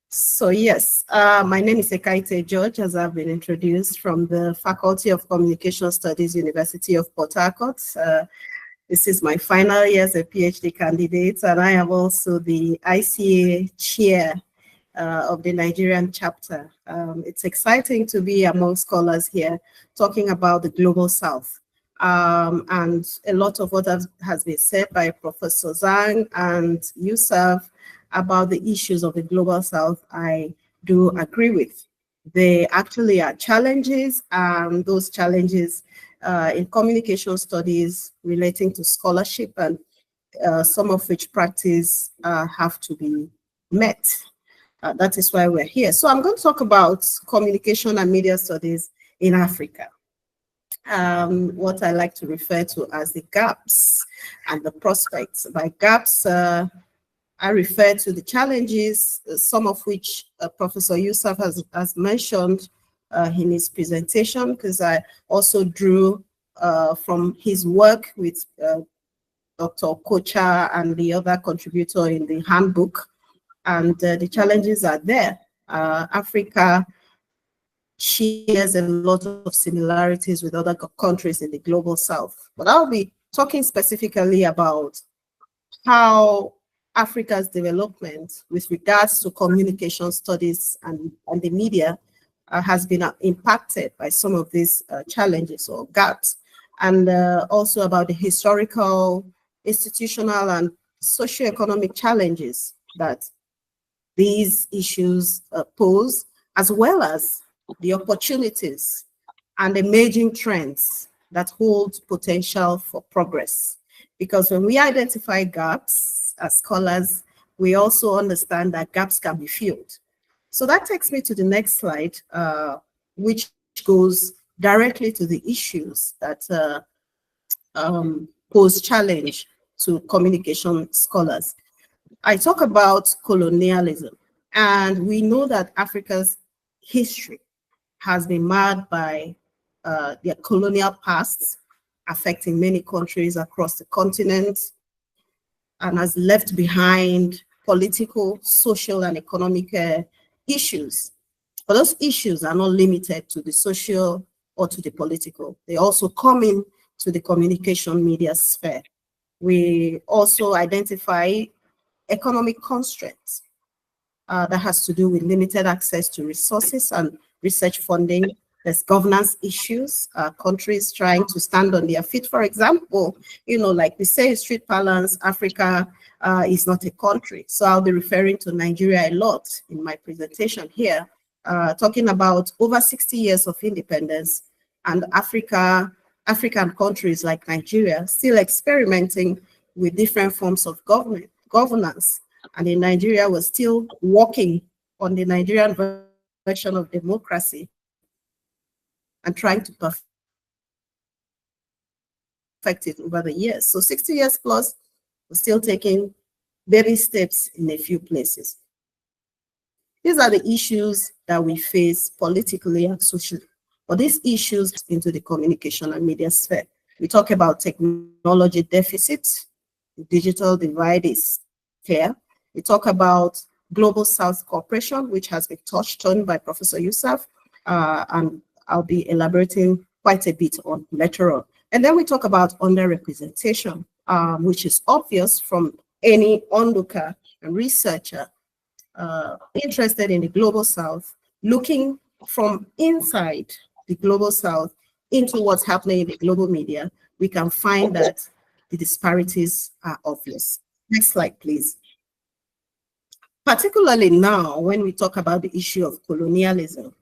S5: So yes, my name is Ekaete George, as I've been introduced, from the Faculty of Communication Studies, University of Port Harcourt. This is my final year as a PhD candidate, and I am also the ICA chair of the Nigerian chapter. It's exciting to be among scholars here talking about the Global South. And a lot of what has been said by Professor Zhang and Yousaf about the issues of the Global South, I do agree with. They actually are challenges, and those challenges in communication studies relating to scholarship, and some of which practice have to be met. That is why we're here. So I'm going to talk about communication and media studies in Africa. What I like to refer to as the gaps and the prospects. By gaps, I refer to the challenges, some of which Professor Yousaf has mentioned in his presentation, because I also drew from his work with Dr. Kocha and the other contributor in the handbook, and the challenges are there. Africa shares a lot of similarities with other countries in the Global South, but I'll be talking specifically about how Africa's development with regards to communication studies and the media has been impacted by some of these challenges or gaps, and also about the historical, institutional, and socioeconomic challenges that these issues pose, as well as the opportunities and emerging trends that hold potential for progress. Because when we identify gaps as scholars, we also understand that gaps can be filled. So that takes me to the next slide, which goes directly to the issues that pose challenge to communication scholars. I talk about colonialism And we know that Africa's history has been marred by their colonial pasts, affecting many countries across the continent, and has left behind political, social, and economic issues. But those issues are not limited to the social or to the political. They also come in to the communication media sphere. We also identify economic constraints that has to do with limited access to resources and research funding. There's governance issues, countries trying to stand on their feet. For example, like we say in Street Balance, Africa is not a country. So I'll be referring to Nigeria a lot in my presentation here, talking about over 60 years of independence, and African countries like Nigeria still experimenting with different forms of governance. And in Nigeria, we're still working on the Nigerian version of democracy and trying to perfect it over the years. So 60 years plus, we're still taking baby steps in a few places. These are the issues that we face politically and socially. But these issues into the communication and media sphere. We talk about technology deficits, the digital divide is clear. We talk about Global South cooperation, which has been touched on by Professor Yousaf, and I'll be elaborating quite a bit on later on. And then we talk about underrepresentation, which is obvious from any onlooker and researcher interested in the Global South, looking from inside the Global South into what's happening in the global media. We can find that the disparities are obvious. Next slide, please. Particularly now, when we talk about the issue of colonialism,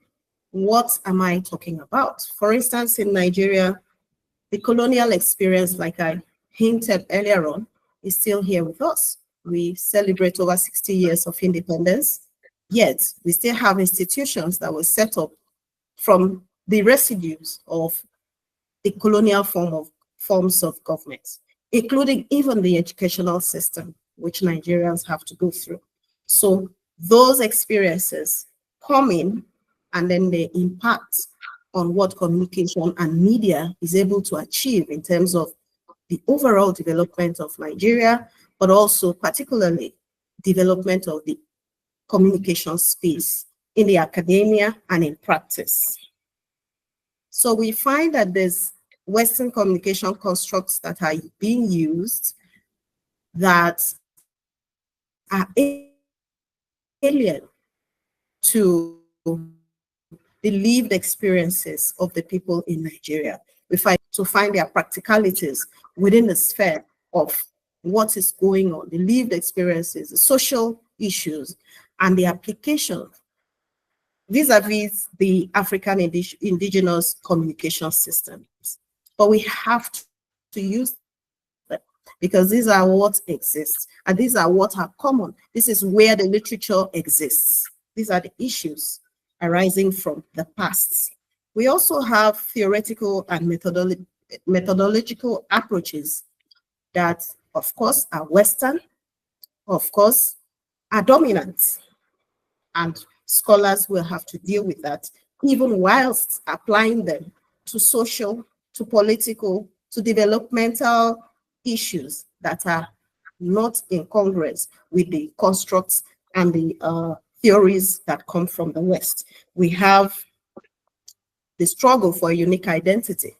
S5: what am I talking about? For instance, in Nigeria, the colonial experience, like I hinted earlier on, is still here with us. We celebrate over 60 years of independence, yet we still have institutions that were set up from the residues of the colonial forms of government, including even the educational system, which Nigerians have to go through. So those experiences come in and then they impact on what communication and media is able to achieve in terms of the overall development of Nigeria, but also particularly development of the communication space in the academia and in practice. So we find that there's Western communication constructs that are being used that are alien to the lived experiences of the people in Nigeria. We find to find their practicalities within the sphere of what is going on, the lived experiences, the social issues, and the application vis-a-vis the African indigenous communication systems. But we have to use them because these are what exists and these are what are common. This is where the literature exists. These are the issues arising from the past. We also have theoretical and methodological approaches that, of course, are Western, of course, are dominant, and scholars will have to deal with that, even whilst applying them to social, to political, to developmental issues that are not incongruous with the constructs and the theories that come from the West. We have the struggle for a unique identity.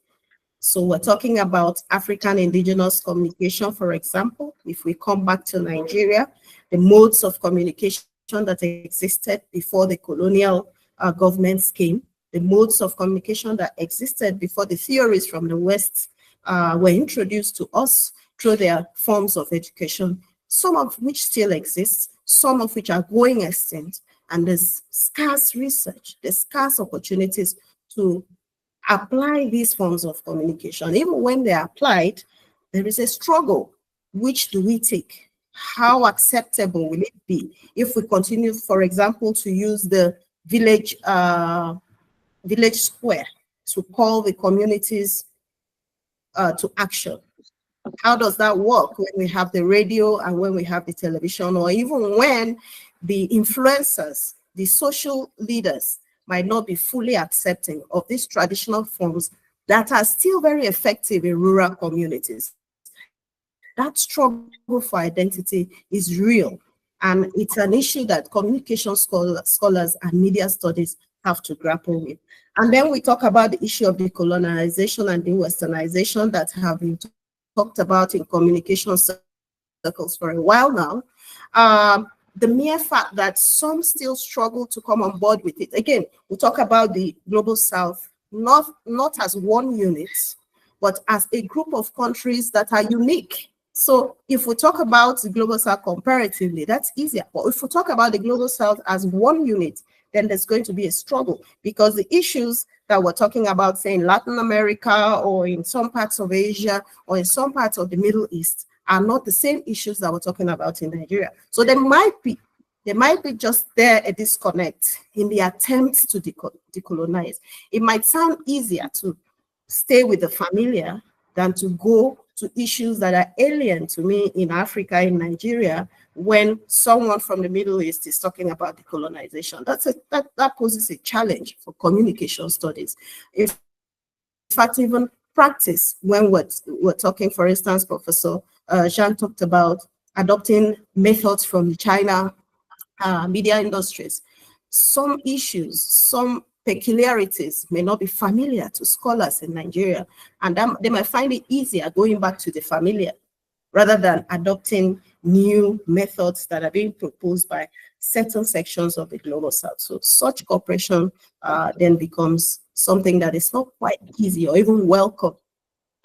S5: So we're talking about African indigenous communication, for example. If we come back to Nigeria, the modes of communication that existed before the colonial governments came, the modes of communication that existed before the theories from the West were introduced to us through their forms of education, some of which still exist, some of which are going extinct, and there's scarce research, there's scarce opportunities to apply these forms of communication. Even when they're applied, there is a struggle. Which do we take? How acceptable will it be if we continue, for example, to use the village square to call the communities to action? How does that work when we have the radio and when we have the television, or even when the influencers, the social leaders might not be fully accepting of these traditional forms that are still very effective in rural communities. That struggle for identity is real, and it's an issue that communication scholars and media studies have to grapple with. And then we talk about the issue of decolonization and de-Westernization that have been talked about in communication circles for a while now. The mere fact that some still struggle to come on board with it. Again, we talk about the Global South, not as one unit, but as a group of countries that are unique. So if we talk about the Global South comparatively, that's easier. But if we talk about the Global South as one unit, then there's going to be a struggle, because the issues that we're talking about, say, in Latin America or in some parts of Asia or in some parts of the Middle East are not the same issues that we're talking about in Nigeria. So there might be just there a disconnect in the attempt to decolonize. It might sound easier to stay with the familiar than to go to issues that are alien to me in Africa, in Nigeria, when someone from the Middle East is talking about decolonization. That poses a challenge for communication studies. In fact, even practice, when we're talking, for instance, Professor Zhang talked about adopting methods from the China media industries. Some issues, some peculiarities may not be familiar to scholars in Nigeria, and they might find it easier going back to the familiar rather than adopting new methods that are being proposed by certain sections of the Global South. So such cooperation then becomes something that is not quite easy or even welcome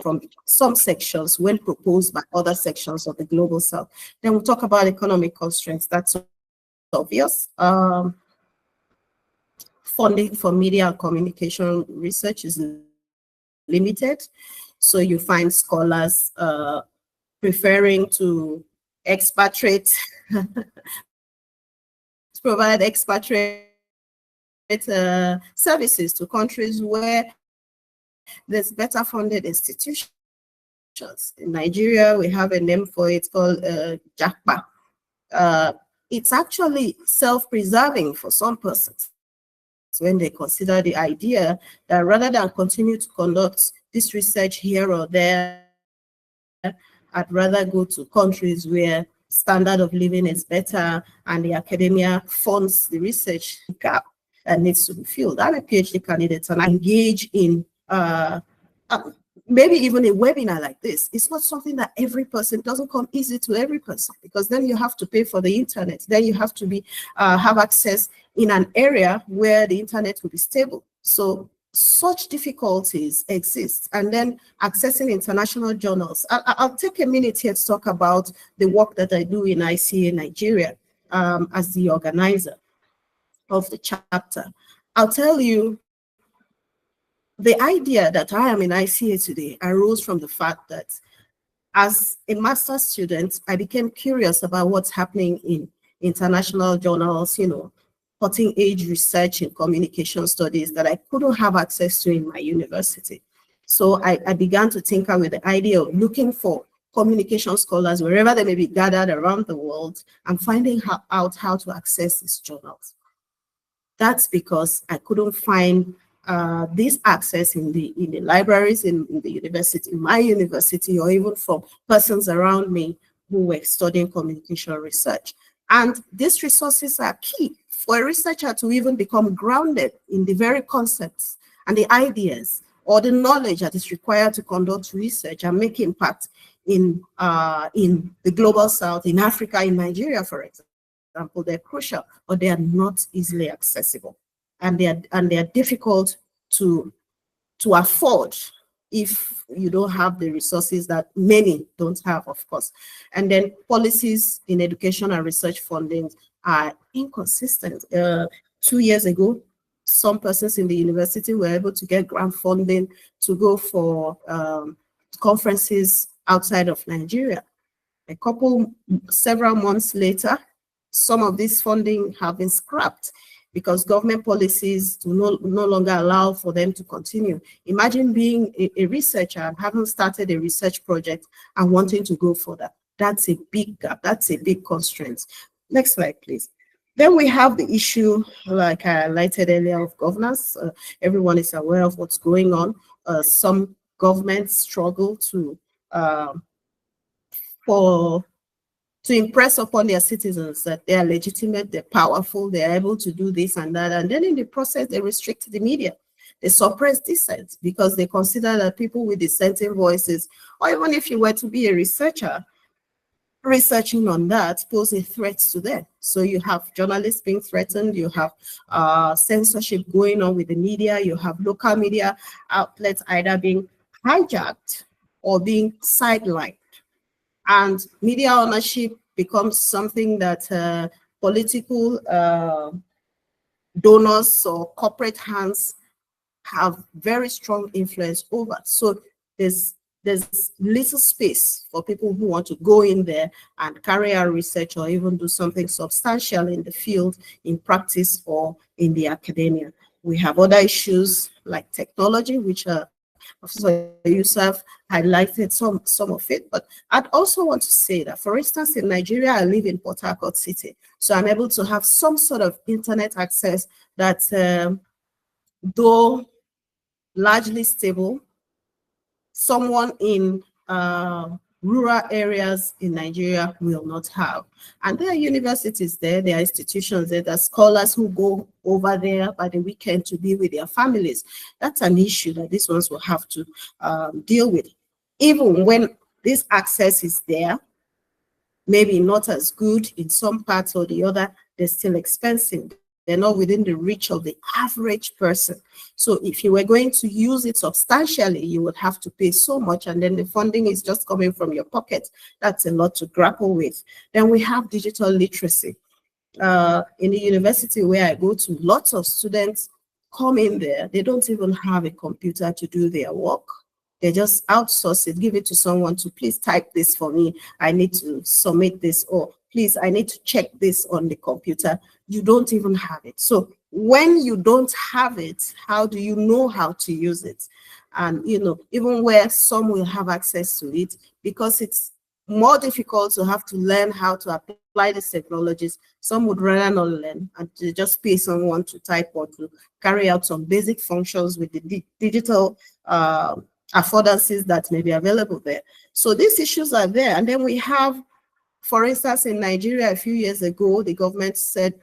S5: from some sections when proposed by other sections of the Global South. Then we'll talk about economic constraints. That's obvious. Funding for media and communication research is limited. So you find scholars preferring to expatriate, to provide expatriate services to countries where there's better funded institutions. In Nigeria, we have a name for it called JACPA. It's actually self-preserving for some persons when they consider the idea that rather than continue to conduct this research here or there, I'd rather go to countries where standard of living is better and the academia funds the research gap that needs to be filled. I'm a PhD candidate and I engage in maybe even a webinar like this. It's not something that every person, doesn't come easy to every person, because then you have to pay for the internet. Then you have to be have access in an area where the internet will be stable. So such difficulties exist. And then accessing international journals. I'll take a minute here to talk about the work that I do in ICA Nigeria as the organizer of the chapter. I'll tell you, the idea that I am in ICA today arose from the fact that as a master's student, I became curious about what's happening in international journals, cutting-edge research in communication studies that I couldn't have access to in my university. So I began to tinker with the idea of looking for communication scholars wherever they may be gathered around the world and finding out how to access these journals. That's because I couldn't find this access in the libraries, in the university, in my university, or even from persons around me who were studying communication research. And these resources are key for a researcher to even become grounded in the very concepts and the ideas or the knowledge that is required to conduct research and make impact in the Global South, in Africa, in Nigeria, for example. They're crucial, but they are not easily accessible. And they are difficult to afford if you don't have the resources that many don't have, of course. And then policies in education and research funding are inconsistent. 2 years ago, some persons in the university were able to get grant funding to go for conferences outside of Nigeria. Several months later, some of this funding have been scrapped because government policies do no longer allow for them to continue. Imagine being a researcher and having started a research project and wanting to go for that. That's a big gap. That's a big constraint. Next slide, please. Then we have the issue, like I highlighted earlier, of governance. Everyone is aware of what's going on. Some governments struggle to impress upon their citizens that they are legitimate, they're powerful, they're able to do this and that. And then in the process, they restrict the media. They suppress dissent because they consider that people with dissenting voices, or even if you were to be a researcher, researching on that pose a threat to them. So you have journalists being threatened, you have censorship going on with the media, you have local media outlets either being hijacked or being sidelined. And media ownership becomes something that political donors or corporate hands have very strong influence over. So there's little space for people who want to go in there and carry out research or even do something substantial in the field, in practice, or in the academia. We have other issues like technology, which Professor Yousaf highlighted some of it, but I'd also want to say that, for instance, in Nigeria, I live in Port Harcourt City, so I'm able to have some sort of internet access that, though largely stable, someone in rural areas in Nigeria will not have. And there are universities there are institutions there, there are scholars who go over there by the weekend to be with their families. That's an issue that these ones will have to deal with. Even when this access is there, maybe not as good in some parts or the other, they're still expensive. They're not within the reach of the average person. So if you were going to use it substantially, you would have to pay so much, and then the funding is just coming from your pocket. That's a lot to grapple with. Then we have digital literacy. In the university where I go to, lots of students come in there. They don't even have a computer to do their work. They just outsource it, give it to someone to please type this for me. I need to submit this, or please, I need to check this on the computer. You don't even have it. So when you don't have it, how do you know how to use it? And, you know, even where some will have access to it, because it's more difficult to have to learn how to apply these technologies, some would rather not learn and to just pay someone to type or to carry out some basic functions with the digital affordances that may be available there. So these issues are there. And then we have, for instance, in Nigeria, a few years ago, the government said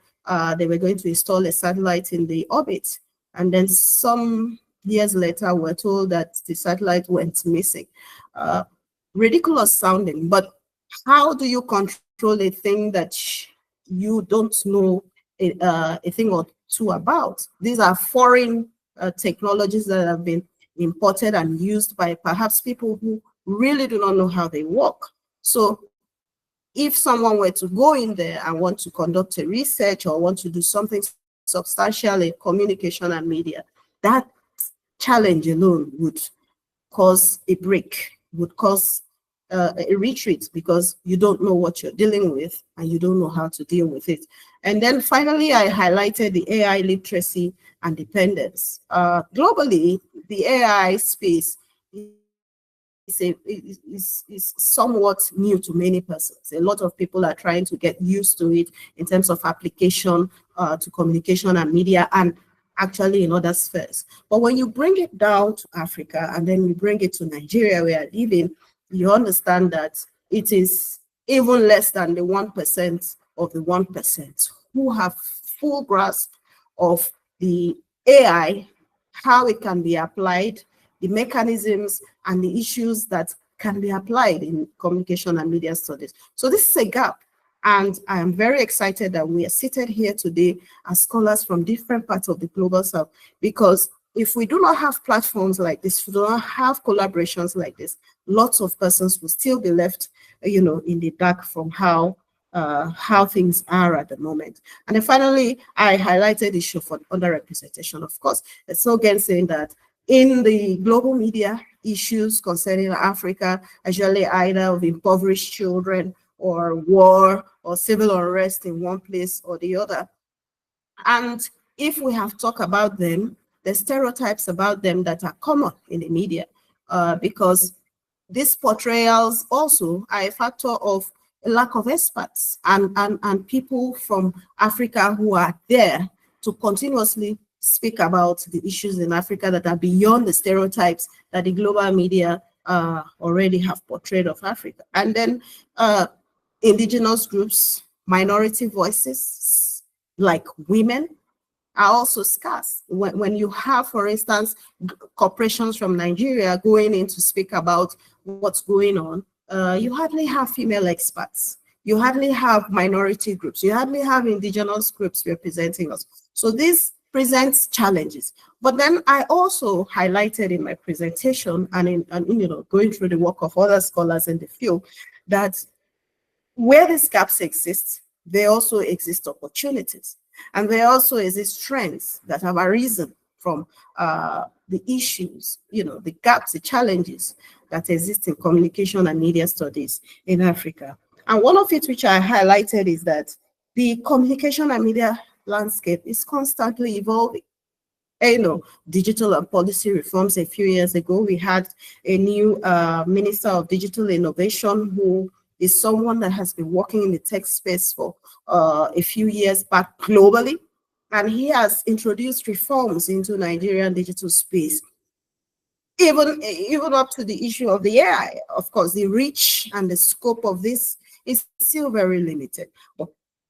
S5: they were going to install a satellite in the orbit. And then some years later, we're told that the satellite went missing. Ridiculous sounding, but how do you control a thing that you don't know a thing or two about? These are foreign technologies that have been imported and used by perhaps people who really do not know how they work. So if someone were to go in there and want to conduct a research or want to do something substantial in communication and media, that challenge alone would cause a break, would cause a retreat, because you don't know what you're dealing with and you don't know how to deal with it. And then finally, I highlighted the AI literacy and dependence. Globally, the AI space is somewhat new to many persons. A lot of people are trying to get used to it in terms of application to communication and media, and actually in other spheres. But when you bring it down to Africa and then you bring it to Nigeria, where I live in, you understand that it is even less than the 1% of the 1% who have full grasp of the AI, how it can be applied, the mechanisms and the issues that can be applied in communication and media studies. So this is a gap. And I am very excited that we are seated here today as scholars from different parts of the global south, because if we do not have platforms like this, if we do not have collaborations like this, lots of persons will still be left, you know, in the dark from how things are at the moment. And then finally, I highlighted the issue for underrepresentation. Of course, it's no again saying that in the global media, issues concerning Africa, usually either of impoverished children or war or civil unrest in one place or the other. And if we have talked about them, the stereotypes about them that are common in the media, because these portrayals also are a factor of a lack of experts and people from Africa who are there to continuously speak about the issues in Africa that are beyond the stereotypes that the global media already have portrayed of Africa. And then indigenous groups, minority voices like women are also scarce. When you have, for instance, corporations from Nigeria going in to speak about what's going on, you hardly have female experts. You hardly have minority groups. You hardly have indigenous groups representing us. So this presents challenges. But then I also highlighted in my presentation and going through the work of other scholars in the field that where these gaps exist, there also exist opportunities. And there also exist trends that have arisen from the issues, the gaps, the challenges that exist in communication and media studies in Africa. And one of it which I highlighted is that the communication and media landscape is constantly evolving. Digital and policy reforms a few years ago, we had a new Minister of Digital Innovation who is someone that has been working in the tech space for a few years back globally. And he has introduced reforms into Nigerian digital space, even up to the issue of the AI. Of course, the reach and the scope of this is still very limited.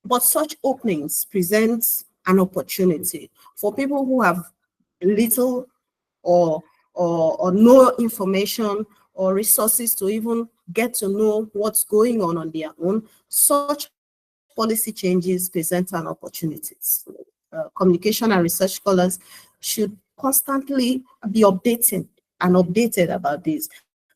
S5: But such openings present an opportunity for people who have little or no information or resources to even get to know what's going on their own. Such policy changes present an opportunities. Communication and research scholars should constantly be updated about this.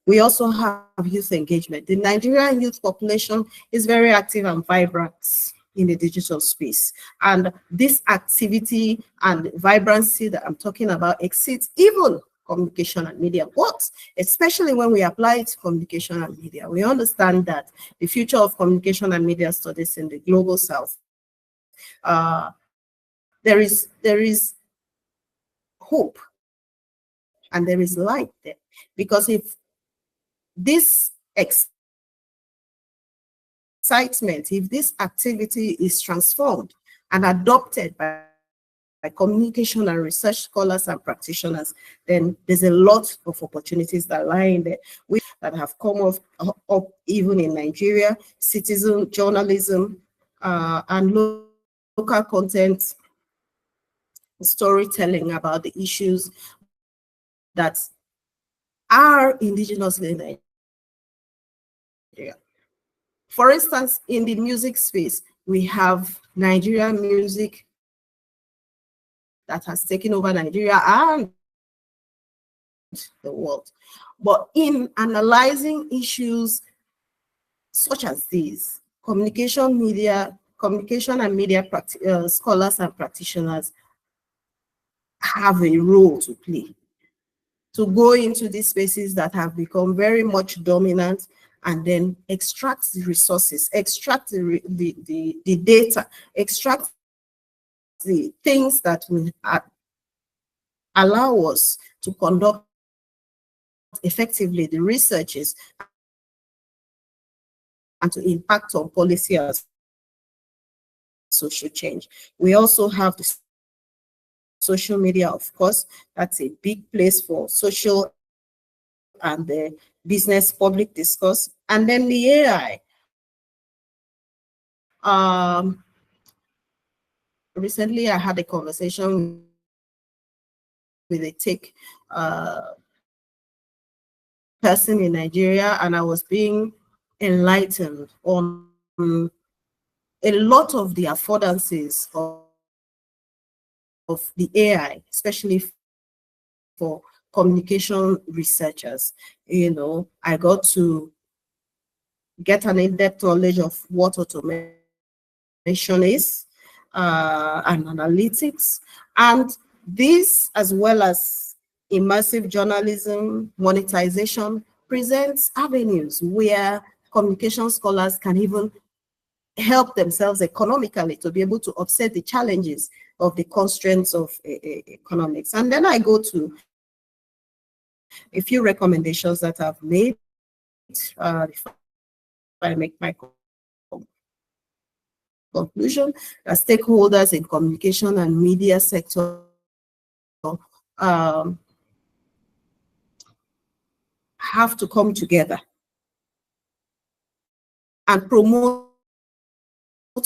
S5: We also have youth engagement. The Nigerian youth population is very active and vibrant in the digital space. And this activity and vibrancy that I'm talking about exceeds even communication and media. But especially when we apply it to communication and media, we understand that the future of communication and media studies in the global south, there is hope and there is light there. Because if this excitement, if this activity is transformed and adopted by communication and research scholars and practitioners, then there's a lot of opportunities that lie in there that have come up even in Nigeria: citizen journalism and local content storytelling about the issues that are indigenous in Nigeria. For instance, in the music space, we have Nigerian music that has taken over Nigeria and the world. But in analyzing issues such as these, communication and media scholars and practitioners have a role to play, to go into these spaces that have become very much dominant and then extract the resources, extract the data, extract the things that will allow us to conduct effectively the researches and to impact on policy and social change. We also have the social media, of course. That's a big place for social and the business public discourse. And then the AI. Recently, I had a conversation with a tech person in Nigeria, and I was being enlightened on a lot of the affordances of the AI, especially for communication researchers. I got to get an in-depth knowledge of what automation is and analytics, and this, as well as immersive journalism, monetization, presents avenues where communication scholars can even help themselves economically to be able to offset the challenges of the constraints of economics. And then I go to a few recommendations that I've made. If I make my conclusion, stakeholders in communication and media sector have to come together and promote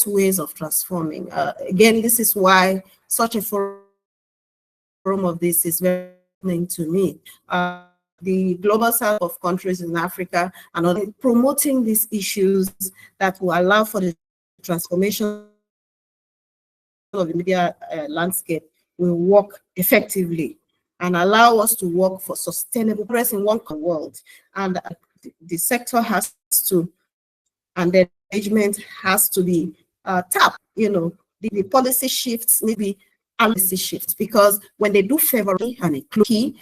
S5: ways of transforming. Again, this is why such a forum of this is very important to me. The global south of countries in Africa and promoting these issues that will allow for the transformation of the media landscape will work effectively and allow us to work for sustainable progress in one world. And the sector has to, and the engagement has to be tapped. You know, the policy shifts need to be policy shifts, because when they do favorably and include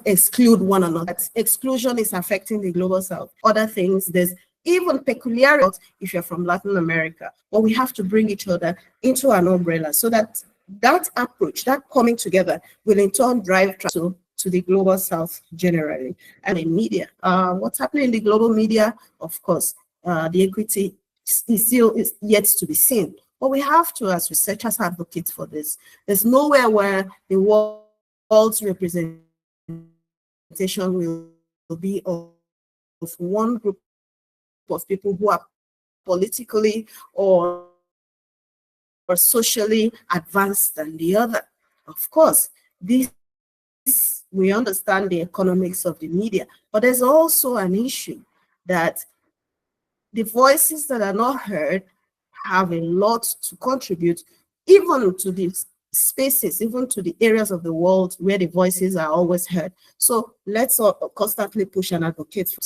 S5: exclude one another, that exclusion is affecting the global south. Other things, there's even peculiarities if you're from Latin America, but we have to bring each other into an umbrella so that that approach, that coming together, will in turn drive to the global south generally. And in media, what's happening in the global media, of course, the equity is still yet to be seen. But we have to, as researchers, advocate for this. There's nowhere where the world's representation will be of one group of people who are politically or socially advanced than the other. Of course, this we understand the economics of the media, but there's also an issue that the voices that are not heard have a lot to contribute, even to the spaces, even to the areas of the world where the voices are always heard. So let's constantly push and advocate for,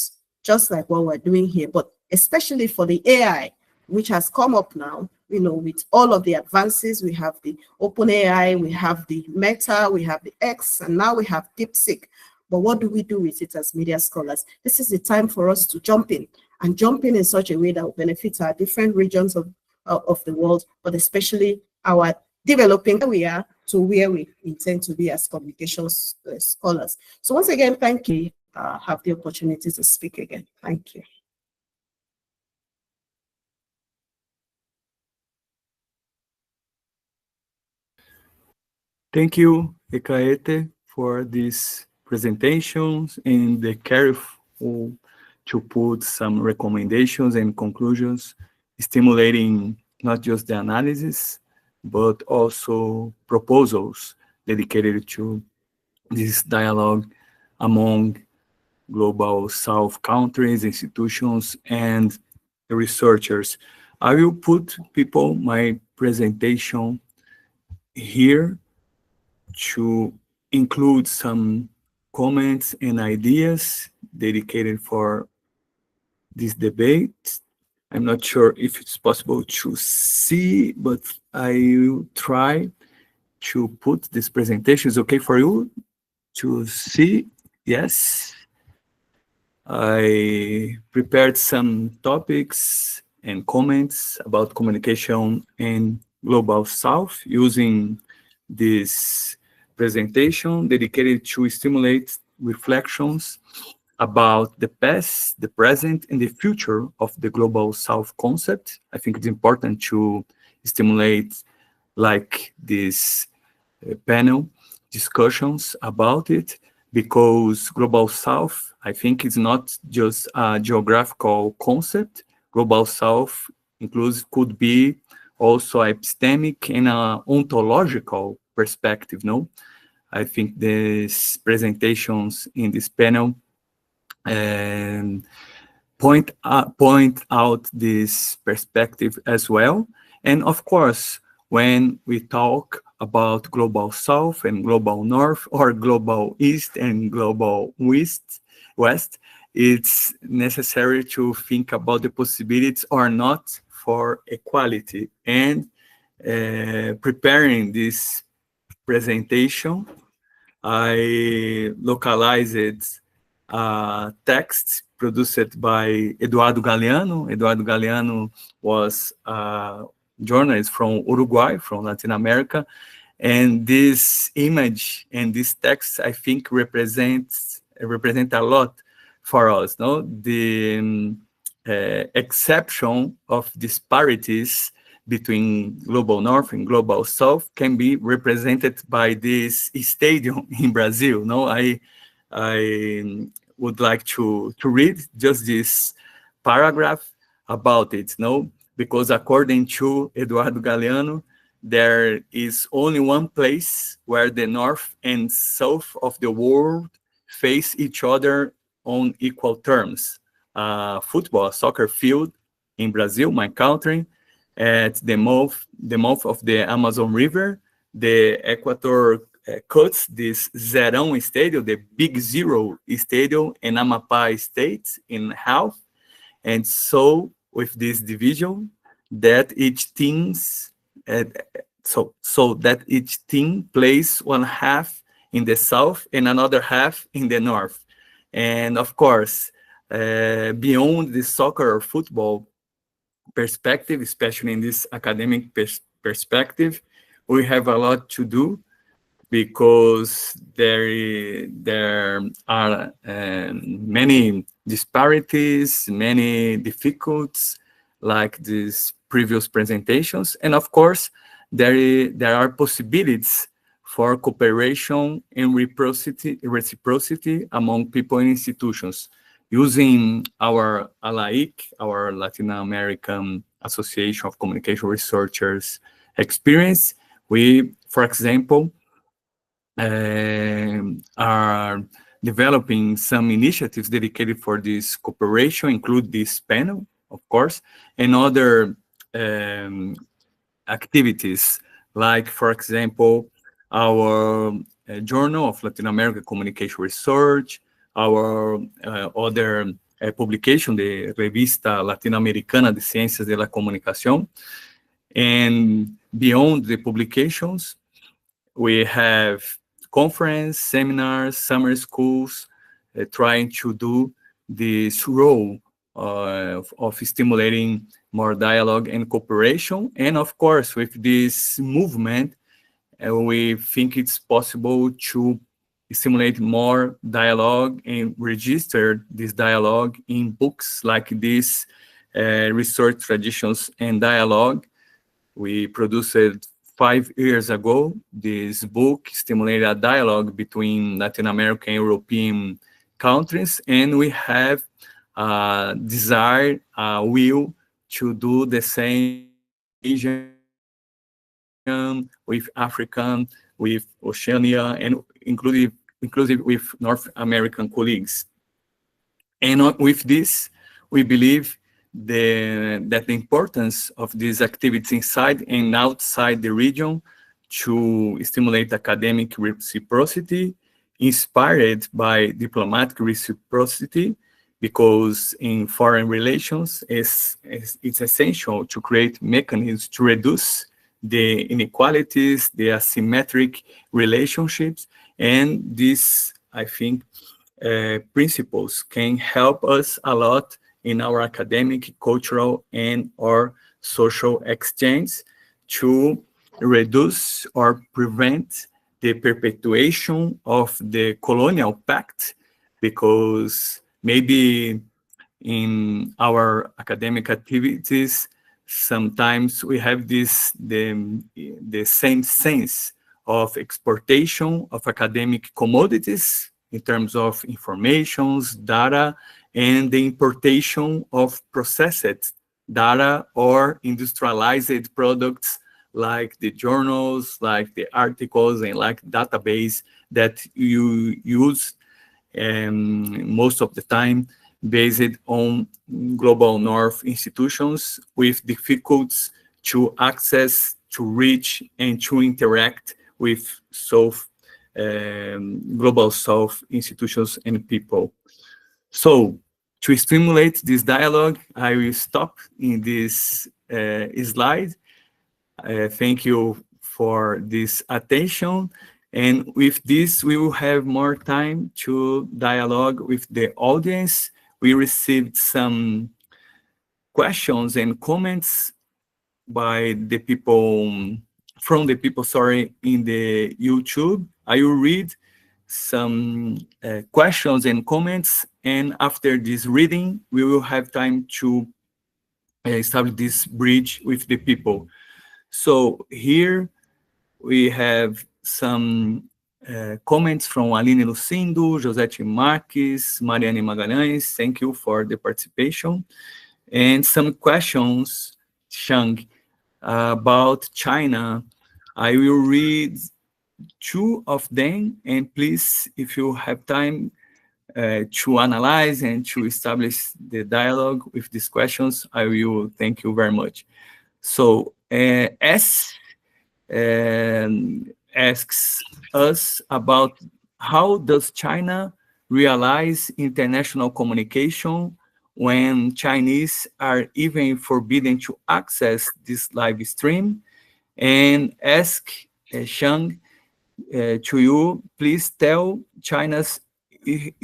S5: just like what we're doing here, but especially for the AI, which has come up now, you know, with all of the advances. We have the open AI, we have the Meta, we have the X, and now we have DeepSeek. But what do we do with it as media scholars? This is the time for us to jump in, and jump in such a way that will benefit our different regions of the world, but especially our developing where we are to where we intend to be as communications scholars. So once again, thank you. Have the opportunity to speak again. Thank you.
S1: Thank you, Ekaete, for these presentations and the careful to put some recommendations and conclusions, stimulating not just the analysis, but also proposals dedicated to this dialogue among global South countries, institutions, and researchers. I will put my presentation here to include some comments and ideas dedicated for this debate. I'm not sure if it's possible to see, but I will try to put this presentation. Is okay for you to see? Yes. I prepared some topics and comments about communication in Global South using this presentation dedicated to stimulate reflections about the past, the present, and the future of the Global South concept. I think it's important to stimulate like this panel discussions about it, because Global South, I think, is not just a geographical concept. Global South could be also epistemic and an ontological perspective, no? I think these presentations in this panel point out this perspective as well. And of course, when we talk about Global South and Global North, or Global East and Global West, it's necessary to think about the possibilities or not for equality. And preparing this presentation, I localized a text produced by Eduardo Galeano. Eduardo Galeano was a journalist from Uruguay, from Latin America. And this image and this text, I think, represent a lot for us, no? The exception of disparities between Global North and Global South can be represented by this stadium in Brazil. No, I would like to read just this paragraph about it. No, because according to Eduardo Galeano, there is only one place where the north and south of the world face each other on equal terms. Football, soccer field in Brazil, my country, at the mouth of the Amazon River. The Equator cuts this Zerão Stadium, the Big Zero Stadium in Amapá State in half. And so with this division, that each teams so that each team plays one half in the south and another half in the north. And of course, beyond the soccer or football perspective, especially in this academic perspective, we have a lot to do, because there are many disparities, many difficulties, like these previous presentations. And of course, there are possibilities for cooperation and reciprocity among people and institutions. Using our ALAIC, our Latin American Association of Communication Researchers experience, we, for example, are developing some initiatives dedicated for this cooperation, include this panel, of course, and other activities, like, for example, our Journal of Latin American Communication Research, our other publication, the Revista Latinoamericana de Ciencias de la Comunicación. And beyond the publications, we have conference, seminars, summer schools, trying to do this role of stimulating more dialogue and cooperation. And of course, with this movement, we think it's possible to stimulate more dialogue and register this dialogue in books like this, Research Traditions and Dialogue. We produced 5 years ago this book, stimulated a dialogue between Latin American and European countries, and we have a desire, a will to do the same Asian, with African, with Oceania, and inclusive with North American colleagues. And with this, we believe that the importance of these activities inside and outside the region to stimulate academic reciprocity, inspired by diplomatic reciprocity, because in foreign relations, it's essential to create mechanisms to reduce the inequalities, the asymmetric relationships, and these, I think, principles can help us a lot in our academic, cultural, and or social exchange to reduce or prevent the perpetuation of the colonial pact, because maybe in our academic activities, sometimes we have the same sense of exportation of academic commodities in terms of informations, data, and the importation of processed data or industrialized products like the journals, like the articles, and like database that you use most of the time based on Global North institutions with difficulties to access, to reach, and to interact with Global South institutions and people. So to stimulate this dialogue, I will stop in this slide. Thank you for this attention. And with this, we will have more time to dialogue with the audience. We received some questions and comments by the people, from the people, in the YouTube. I will read some questions and comments, and after this reading, we will have time to establish this bridge with the people. So here we have some comments from Aline Lucindo, Josete Marques, Mariane Magalhães. Thank you for the participation. And some questions, Zhang, about China. I will read 2 of them, and please, if you have time to analyze and to establish the dialogue with these questions, I will thank you very much. So, S asks us about how does China realize international communication when Chinese are even forbidden to access this live stream, and ask Zhang, to you, please tell China's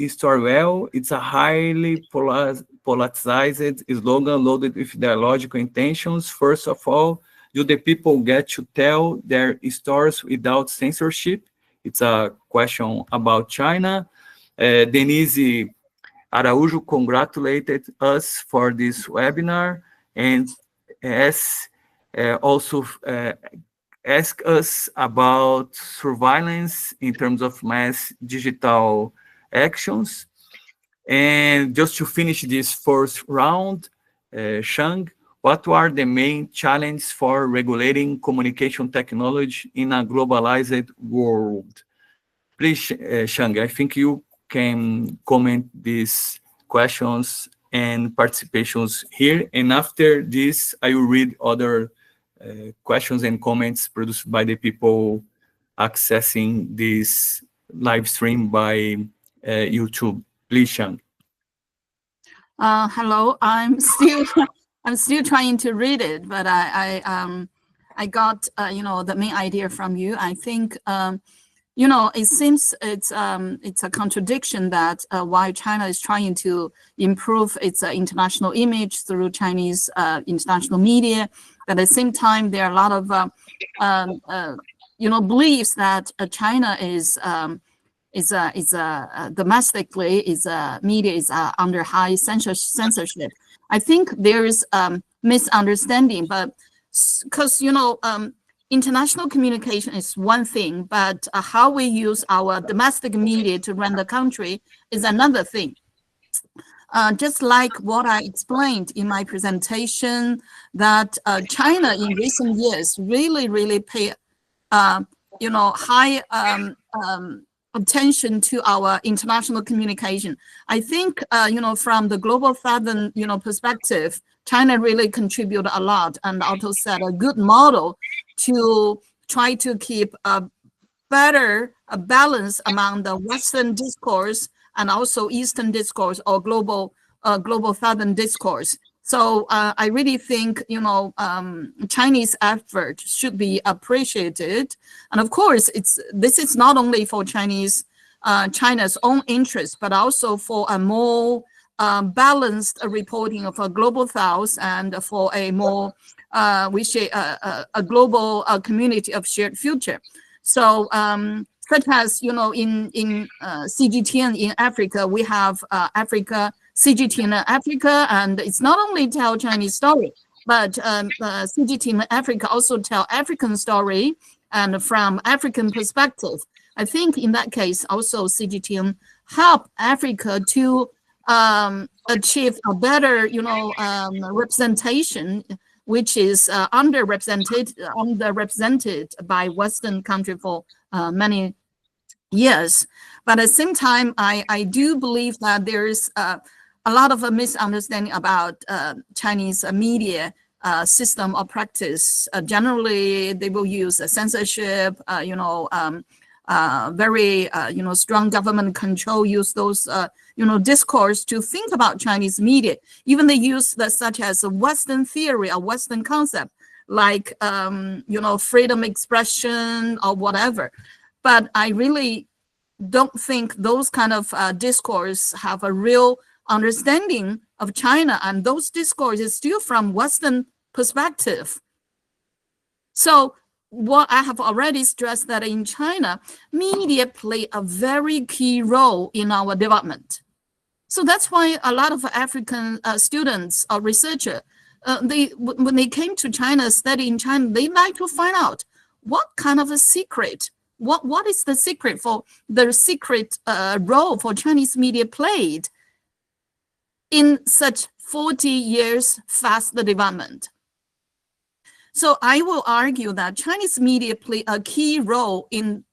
S1: story well. It's a highly politicized slogan loaded with ideological intentions. First of all, do the people get to tell their stories without censorship? It's a question about China. Denise Araújo congratulated us for this webinar, and also ask us about surveillance in terms of mass digital actions. And just to finish this first round, Zhang, what are the main challenges for regulating communication technology in a globalized world? Please, Zhang, I think you can comment these questions and participations here. And after this, I will read other questions and comments produced by the people accessing this live stream by YouTube. Please, Zhang.
S2: Hello, I'm still trying to read it, but I got the main idea from you. I think it seems it's a contradiction that while China is trying to improve its international image through Chinese international media, at the same time there are a lot of beliefs that China is domestically media is under high censorship. I think there is misunderstanding, but because international communication is one thing, but how we use our domestic media to run the country is another thing. Just like what I explained in my presentation, that China in recent years really pay high attention to our international communication. I think from the global southern perspective, China really contributed a lot and also set a good model to try to keep a better balance among the Western discourse and also Eastern discourse or global southern discourse. So I really think Chinese effort should be appreciated, and of course this is not only for China's own interest, but also for a more balanced reporting of a global South and for a more a global community of shared future. So such as in CGTN in Africa, we have Africa CGTN Africa, and it's not only tell Chinese story, but CGTN Africa also tell African story and from African perspective. I think in that case also CGTN help Africa to achieve a better representation, which is underrepresented by Western country for many years. But at the same time, I do believe that there is a lot of a misunderstanding about Chinese media system or practice. Generally, they will use censorship, very strong government control, use those discourse to think about Chinese media. Even they use such as a Western theory or Western concept, like freedom expression or whatever. But I really don't think those kind of discourse have a real understanding of China, and those discourses still from Western perspective. So what I have already stressed that in China, media play a very key role in our development. So that's why a lot of African students or researchers when they came to China, study in China, they like to find out what kind of a secret, what is the secret for the secret role for Chinese media played in such 40 years fast development. So I will argue that Chinese media play a key role in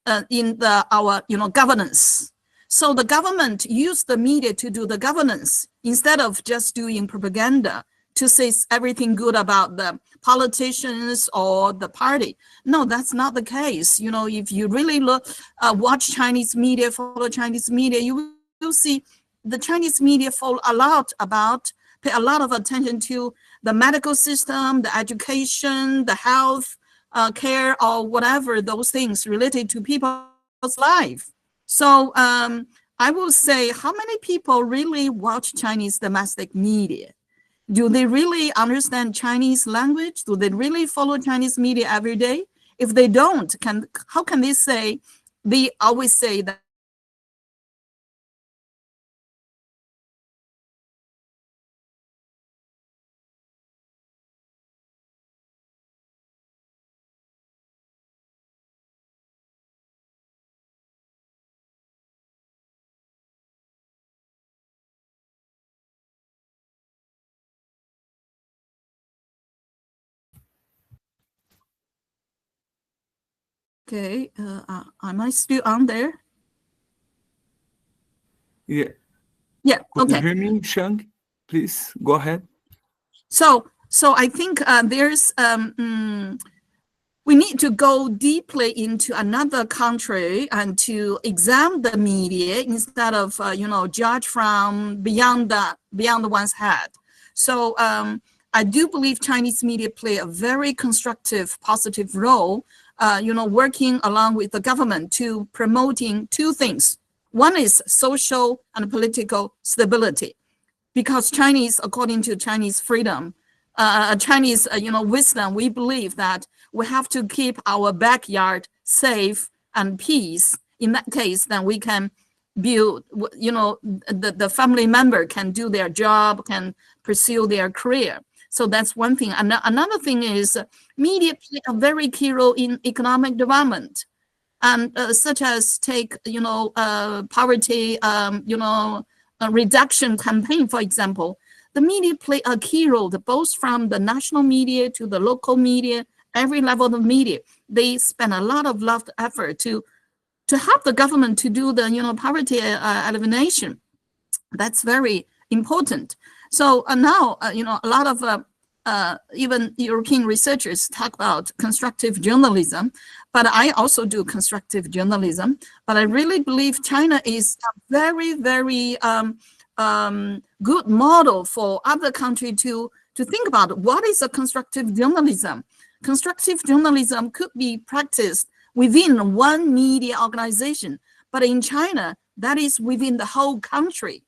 S2: our governance. So the government used the media to do the governance instead of just doing propaganda to say everything good about the politicians or the party. No, that's not the case. You know, if you really watch Chinese media, follow Chinese media, you will see the Chinese media pay a lot of attention to the medical system, the education, the health care, or whatever those things related to people's life. So I will say, how many people really watch Chinese domestic media? Do they really understand Chinese language? Do they really follow Chinese media every day? If they don't, how can they say, they always say that okay, am I still on there?
S1: Yeah.
S2: Yeah,
S1: Can you
S2: okay.
S1: hear me, Zhang? Please go ahead.
S2: So I think there's we need to go deeply into another country and to examine the media instead of judge from beyond one's head. So I do believe Chinese media play a very constructive, positive role, working along with the government to promoting two things. One is social and political stability, because Chinese, according to Chinese freedom, Chinese, wisdom, we believe that we have to keep our backyard safe and peace. In that case, then we can build, the family member can do their job, can pursue their career. So that's one thing. And another thing is media play a very key role in economic development, and such as take, poverty, reduction campaign, for example. The media play a key role, both from the national media to the local media, every level of media. They spend a lot of effort to help the government to do the poverty elimination. That's very important. So now a lot of even European researchers talk about constructive journalism, but I also do constructive journalism. But I really believe China is a very, very good model for other countries to think about what is a constructive journalism. Constructive journalism could be practiced within one media organization, but in China, that is within the whole country.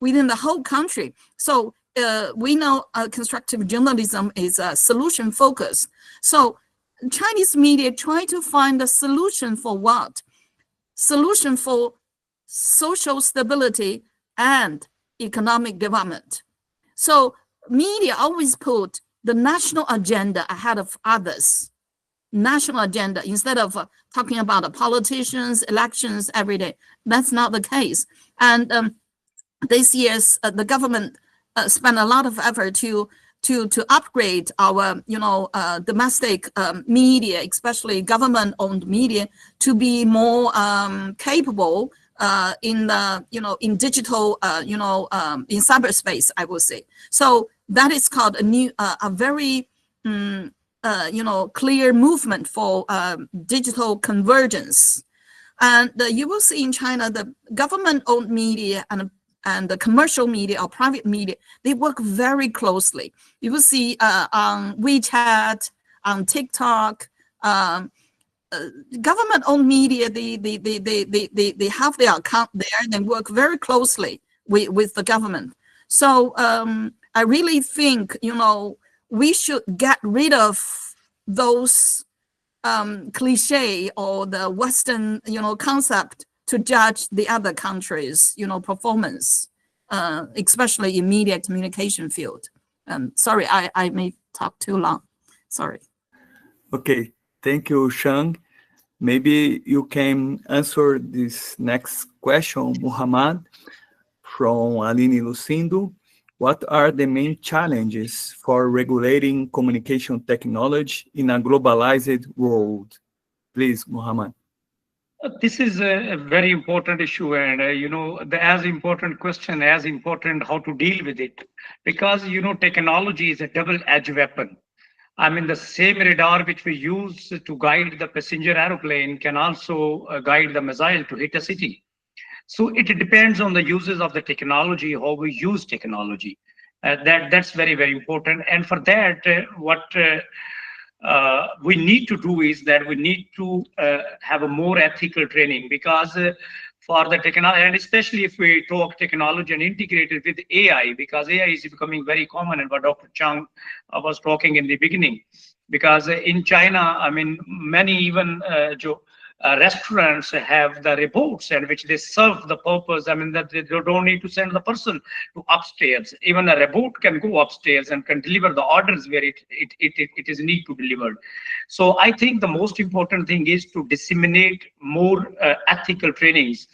S2: Within the whole country. So we know constructive journalism is solution focused. So Chinese media try to find a solution for what? Solution for social stability and economic development. So media always put the national agenda ahead of others. National agenda, instead of talking about the politicians, elections every day. That's not the case. And this year's the government spent a lot of effort to upgrade our domestic media, especially government-owned media, to be more capable in the in digital in cyberspace, I will say. So that is called a very clear movement for digital convergence. And you will see in China the government-owned media and the commercial media or private media, they work very closely. You will see on WeChat, on TikTok, government-owned media, they have their account there and they work very closely with the government. So I really think, we should get rid of those cliche or the Western, concept to judge the other countries, performance. especially in media communication field. Sorry, I may talk too long. Sorry.
S1: Okay, thank you, Zhang. Maybe you can answer this next question, Muhammad, from Aline Lucindo. What are the main challenges for regulating communication technology in a globalized world? Please, Muhammad.
S3: This is a very important issue, and the as important question, as important how to deal with it, because technology is a double-edged weapon. I mean, the same radar which we use to guide the passenger aeroplane can also guide the missile to hit a city. So it depends on the uses of the technology, how we use technology. That's very, very important. And for that, what we need to do is that we need to have a more ethical training, because for the technology, and especially if we talk technology and integrate it with AI, because AI is becoming very common, and what Dr. Zhang was talking in the beginning. Because in China, I mean, many even restaurants have the robots and which they serve the purpose. I mean, that they don't need to send the person to upstairs. Even a robot can go upstairs and can deliver the orders where it is need to delivered. So I think the most important thing is to disseminate more ethical trainings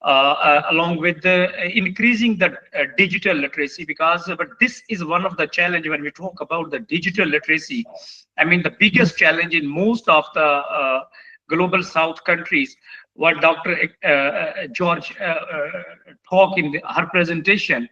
S3: along with increasing the digital literacy, because but this is one of the challenge when we talk about the digital literacy. I mean, the biggest challenge in most of the global South countries, what Dr. George talked in her presentation,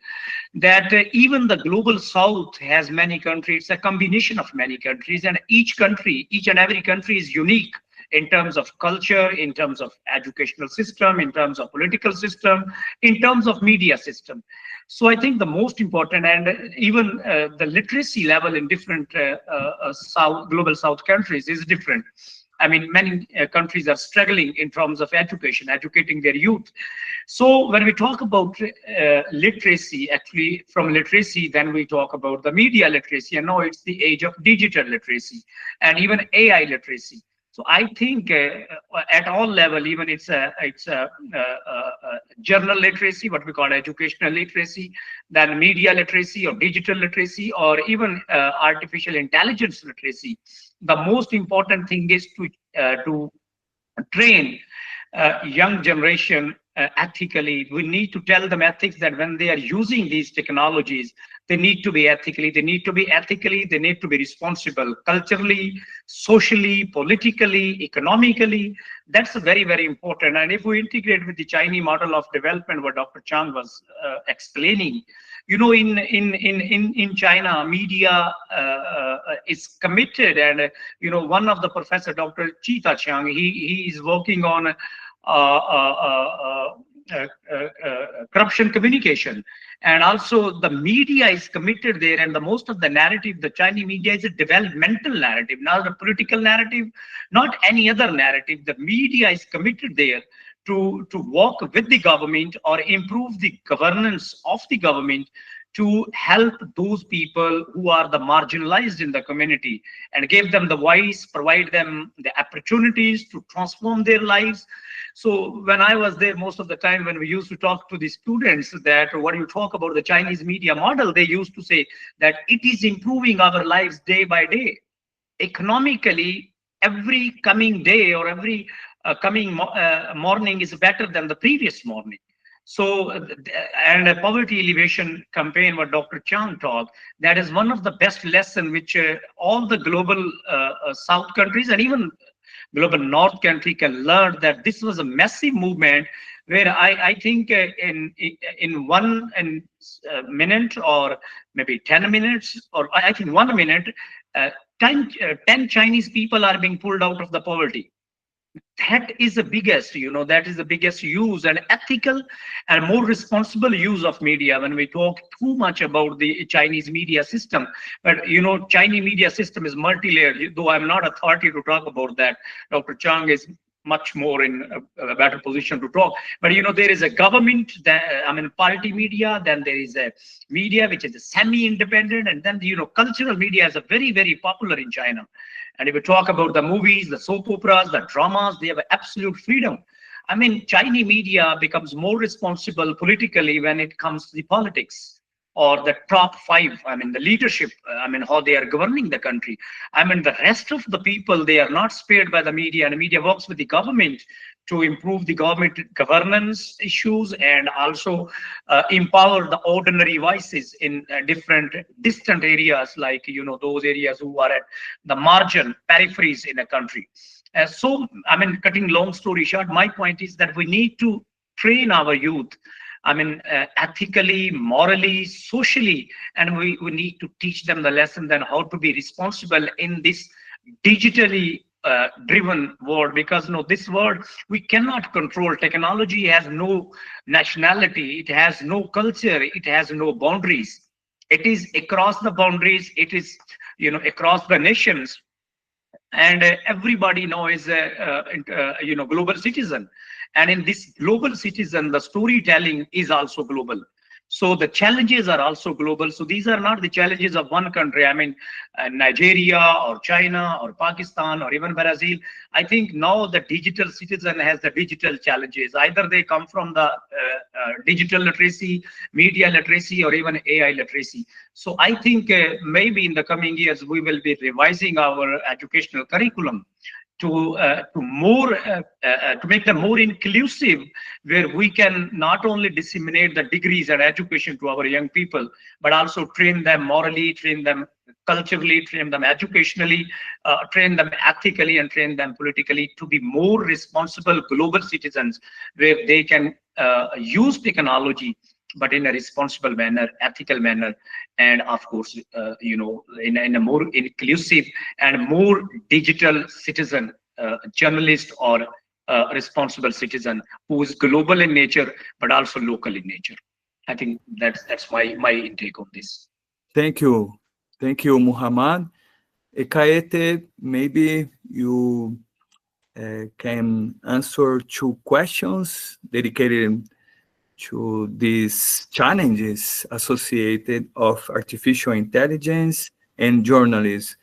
S3: that even the global South has many countries, it's a combination of many countries, and each and every country is unique in terms of culture, in terms of educational system, in terms of political system, in terms of media system. So I think the most important, and even the literacy level in different global South countries is different. I mean, many countries are struggling in terms of educating their youth. So when we talk about literacy, actually from literacy, then we talk about the media literacy, and now it's the age of digital literacy and even AI literacy. So I think at all level, even it's a journal literacy, what we call educational literacy, then media literacy or digital literacy, or even artificial intelligence literacy. The most important thing is to train young generation ethically. We need to tell them ethics, that when they are using these technologies, they need to be ethically, they need to be responsible culturally, socially, politically, economically. That's very, very important. And if we integrate with the Chinese model of development, what Dr. Zhang was explaining, in China, media is committed, and one of the professor, Dr. Chita Chiang, he is working on corruption communication, and also the media is committed there, and the most of the narrative, the Chinese media, is a developmental narrative, not a political narrative, not any other narrative. The media is committed there to work with the government or improve the governance of the government, to help those people who are the marginalized in the community and give them the voice, provide them the opportunities to transform their lives. So when I was there, most of the time when we used to talk to the students, that when you talk about the Chinese media model, they used to say that it is improving our lives day by day. Economically, every coming day or every coming morning is better than the previous morning. So, and a poverty alleviation campaign, what Dr. Chang taught, that is one of the best lessons which all the global South countries and even global North country can learn, that this was a massive movement where I think in 1 minute or maybe 10 minutes, or I think 1 minute, 10 Chinese people are being pulled out of the poverty. That is the biggest, that is the biggest use and ethical and more responsible use of media. When we talk too much about the Chinese media system, but Chinese media system is multi-layered, though I'm not authority to talk about that. Dr. Chang is much more in a better position to talk. But there is a government, party media, then there is a media which is a semi-independent, and then cultural media is a very, very popular in China. And if we talk about the movies, the soap operas, the dramas, they have absolute freedom. I mean, Chinese media becomes more responsible politically when it comes to the politics or the top five, I mean, the leadership, I mean, how they are governing the country. I mean, the rest of the people, they are not spared by the media, and the media works with the government to improve the government governance issues and also empower the ordinary voices in different distant areas, like, you know, those areas who are at the margin, peripheries in a country. So, I mean, cutting long story short, my point is that we need to train our youth, I mean, ethically, morally, socially, and we need to teach them the lesson then how to be responsible in this digitally driven world, because you know, this world we cannot control. Technology has no nationality, it has no culture, it has no boundaries. It is across the boundaries, it is, you know, across the nations, and everybody now is a you know, global citizen. And in this global citizen, the storytelling is also global. So the challenges are also global. So these are not the challenges of one country. I mean, Nigeria or China or Pakistan or even Brazil. I think now the digital citizen has the digital challenges. Either they come from the digital literacy, media literacy, or even AI literacy. So I think maybe in the coming years, we will be revising our educational curriculum to make them more inclusive, where we can not only disseminate the degrees and education to our young people, but also train them morally, train them culturally, train them educationally, train them ethically, and train them politically to be more responsible global citizens, where they can use technology, but in a responsible manner, ethical manner, and of course, you know, in a more inclusive and more digital citizen, journalist, or responsible citizen who is global in nature, but also local in nature. I think that's my intake on this.
S1: Thank you, Muhammad. Ekaete, maybe you can answer 2 questions dedicated to these challenges associated of artificial intelligence and journalism.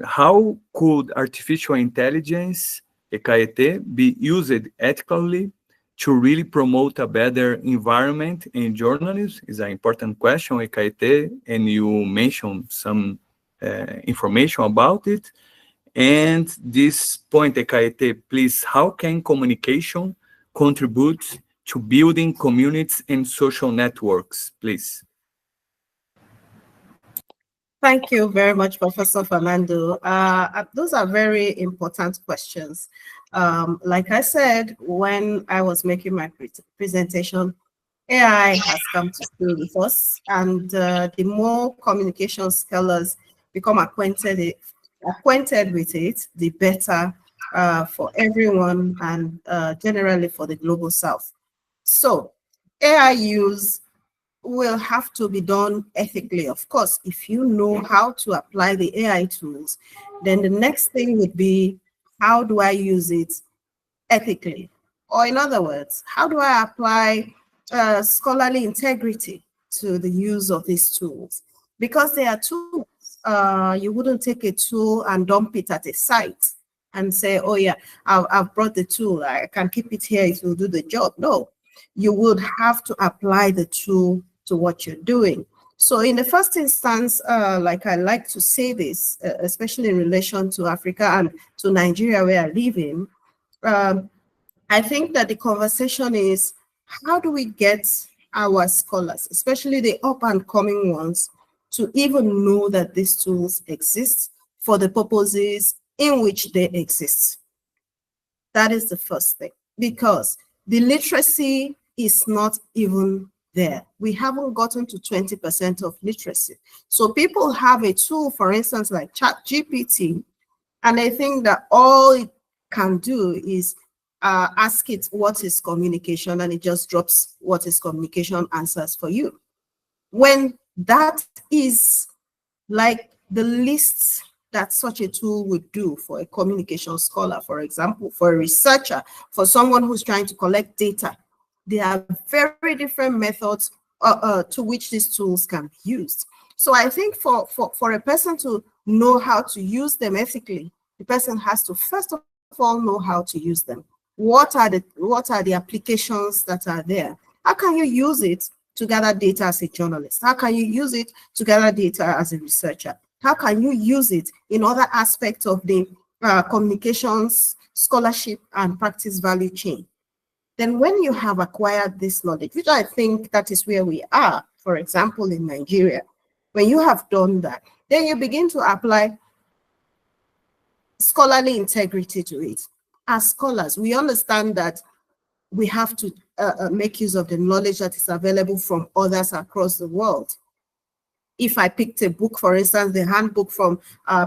S1: How could artificial intelligence, Ekaete, be used ethically to really promote a better environment in journalism? Is an important question, Ekaete, and you mentioned some information about it. And this point, Ekaete, please, how can communication contribute to building communities and social networks, please?
S5: Thank you very much, Professor Fernando. Those are very important questions. Like I said, when I was making my presentation, AI has come to stay with us, and the more communication scholars become acquainted with it, the better for everyone, and generally for the global South. So AI use will have to be done ethically. Of course, if you know how to apply the AI tools, then the next thing would be, how do I use it ethically? Or in other words, how do I apply scholarly integrity to the use of these tools? Because they are tools. You wouldn't take a tool and dump it at a site and say, oh yeah, I've brought the tool, I can keep it here, it will do the job. No, you would have to apply the tool to what you're doing. So in the first instance, like I like to say this, especially in relation to Africa and to Nigeria, where I live in, I think that the conversation is, how do we get our scholars, especially the up and coming ones, to even know that these tools exist for the purposes in which they exist? That is the first thing, because the literacy is not even there. We haven't gotten to 20% of literacy. So people have a tool, for instance, like ChatGPT, and I think that all it can do is ask it what is communication, and it just drops what is communication answers for you. When that is like the least that such a tool would do for a communication scholar, for example, for a researcher, for someone who's trying to collect data, there are very different methods to which these tools can be used. So I think for a person to know how to use them ethically, the person has to first of all know how to use them. what are the applications that are there? How can you use it to gather data as a journalist? How can you use it to gather data as a researcher? How can you use it in other aspects of the communications, scholarship, and practice value chain? Then when you have acquired this knowledge, which I think that is where we are, for example, in Nigeria, when you have done that, then you begin to apply scholarly integrity to it. As scholars, we understand that we have to make use of the knowledge that is available from others across the world. If I picked a book, for instance, the handbook from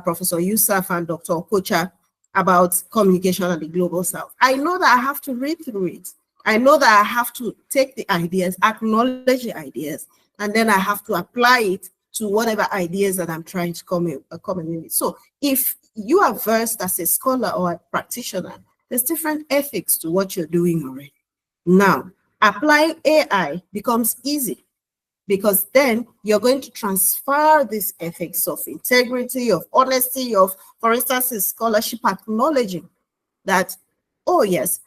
S5: Professor Yousaf and Dr. Okocha about communication in the Global South, I know that I have to read through it. I know that I have to take the ideas, acknowledge the ideas, and then I have to apply it to whatever ideas that I'm trying to come in with. So if you are versed as a scholar or a practitioner, there's different ethics to what you're doing already. Now, applying AI becomes easy because then you're going to transfer these ethics of integrity, of honesty, of, for instance, in scholarship, acknowledging that, oh yes,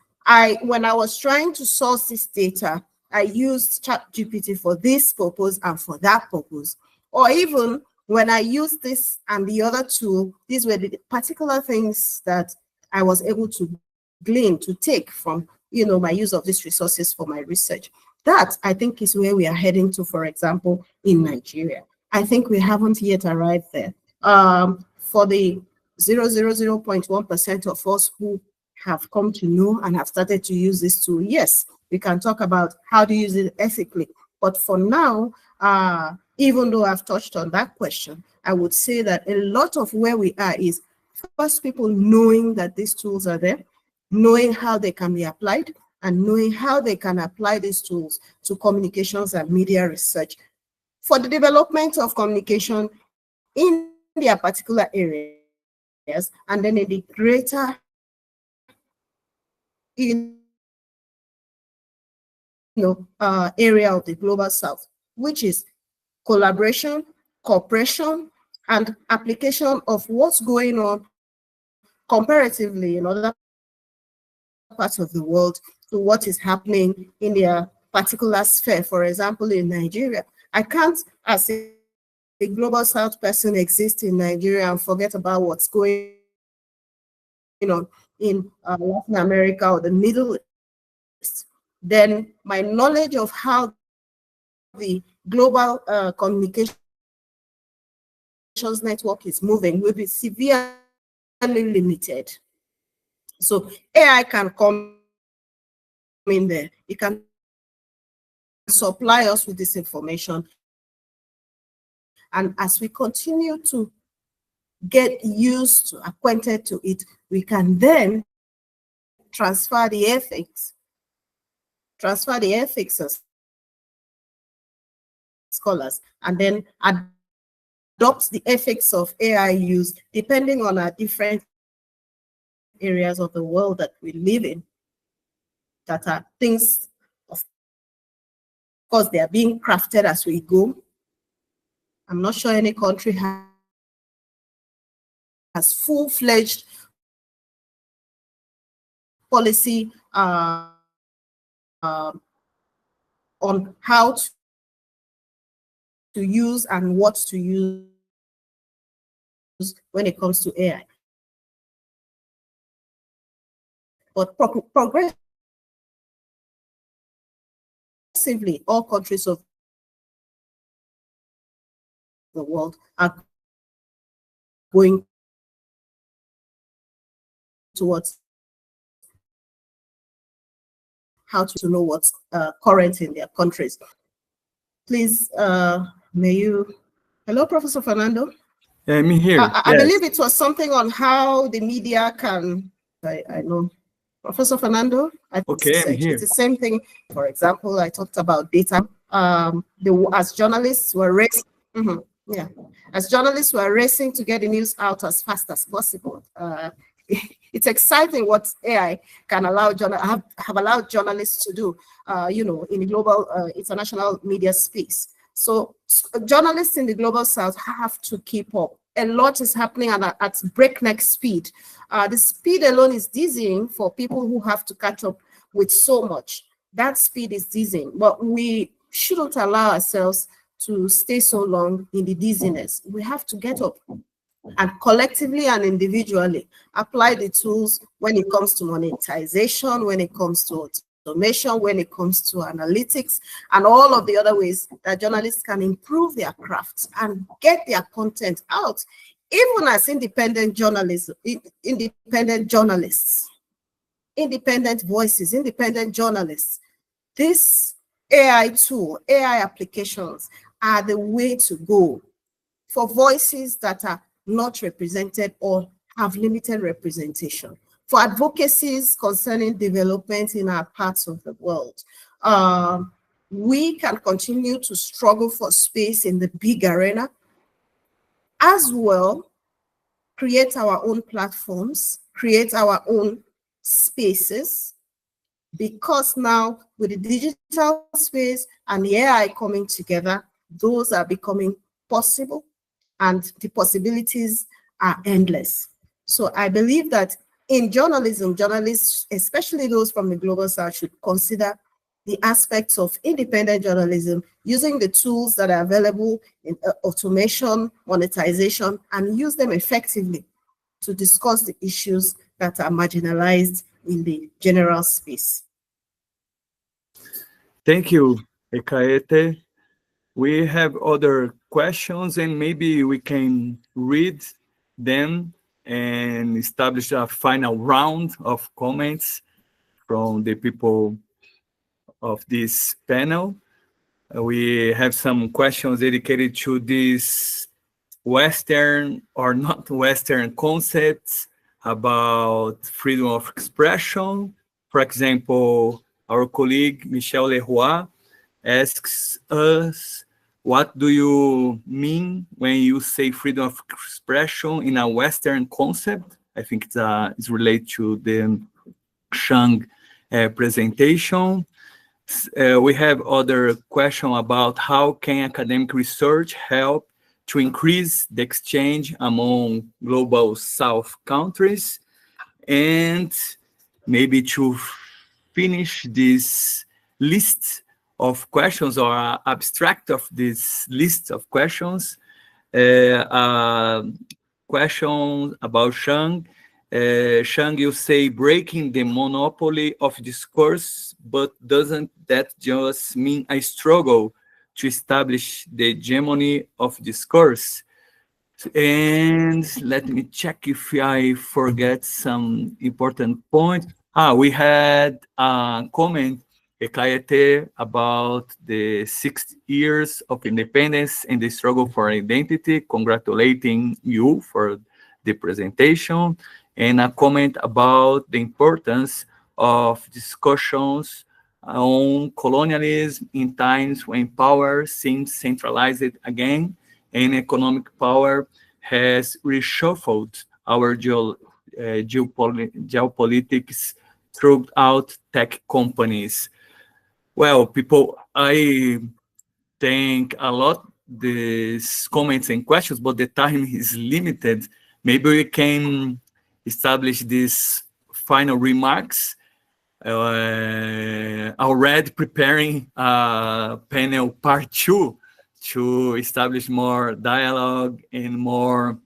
S5: when I was trying to source this data, I used ChatGPT for this purpose and for that purpose. Or even when I used this and the other tool, these were the particular things that I was able to glean, to take from, my use of these resources for my research. That, I think, is where we are heading to, for example, in Nigeria. I think we haven't yet arrived there. For the 0.1% of us who have come to know and have started to use this tool, yes, we can talk about how to use it ethically. But for now, even though I've touched on that question, I would say that a lot of where we are is first people knowing that these tools are there, knowing how they can be applied, and knowing how they can apply these tools to communications and media research for the development of communication in their particular areas, and then in the greater area of the Global South, which is collaboration, cooperation, and application of what's going on comparatively in other parts of the world to what is happening in their particular sphere. For example, in Nigeria, I can't, as a Global South person, exist in Nigeria and forget about what's going on in Latin America or the Middle East. Then my knowledge of how the global communications network is moving will be severely limited. So AI can come in there. It can supply us with this information. And as we continue to get used to, acquainted to it, we can then transfer the ethics as scholars, and then adopt the ethics of AI use depending on our different areas of the world that we live in, that are things, of course, they are being crafted as we go. I'm not sure any country has full-fledged policy on how to use and what to use when it comes to AI. But progressively, all countries of the world are going towards how to know what's current in their countries. Please, may you... Hello, Professor Fernando.
S1: I'm here.
S5: I believe it was something on how the media can... I know. Professor Fernando?
S1: Okay, I'm here.
S5: It's the same thing. For example, I talked about data. As journalists were racing... As journalists were racing to get the news out as fast as possible. It's exciting what AI can allow have allowed journalists to do, in the global international media space. So journalists in the Global South have to keep up a lot is happening at breakneck speed. The speed alone is dizzying for people who have to catch up with so much. That speed is dizzying, but we shouldn't allow ourselves to stay so long in the dizziness. We have to get up and collectively and individually apply the tools when it comes to monetization, when it comes to automation, when it comes to analytics, and all of the other ways that journalists can improve their crafts and get their content out, even as independent journalists, independent voices, independent journalists. This AI tool, AI applications are the way to go for voices that are not represented or have limited representation, for advocacies concerning development in our parts of the world. We can continue to struggle for space in the big arena, as well create our own platforms, create our own spaces, because now with the digital space and the AI coming together, those are becoming possible and the possibilities are endless. So I believe that in journalism, journalists, especially those from the Global South, should consider the aspects of independent journalism, using the tools that are available in automation, monetization, and use them effectively to discuss the issues that are marginalized in the general space.
S1: Thank you, Ekaete. We have other questions, and maybe we can read them and establish a final round of comments from the people of this panel. We have some questions dedicated to these Western or not Western concepts about freedom of expression. For example, our colleague Michel Leroy asks us, what do you mean when you say freedom of expression in a Western concept? I think it's related to the Zhang presentation. We have other question about how can academic research help to increase the exchange among Global South countries. And maybe to finish this list of questions, or abstract of this list of questions, question about Zhang. Zhang, you say breaking the monopoly of discourse, but doesn't that just mean a struggle to establish the hegemony of discourse? And let me check if I forget some important point. We had a comment, Ekaete, about the 6 years of independence and the struggle for identity, congratulating you for the presentation, and a comment about the importance of discussions on colonialism in times when power seems centralized again and economic power has reshuffled our geopolitics throughout tech companies. Well, people, I thank a lot these comments and questions, but the time is limited. Maybe we can establish these final remarks. Already preparing panel part 2 to establish more dialogue and more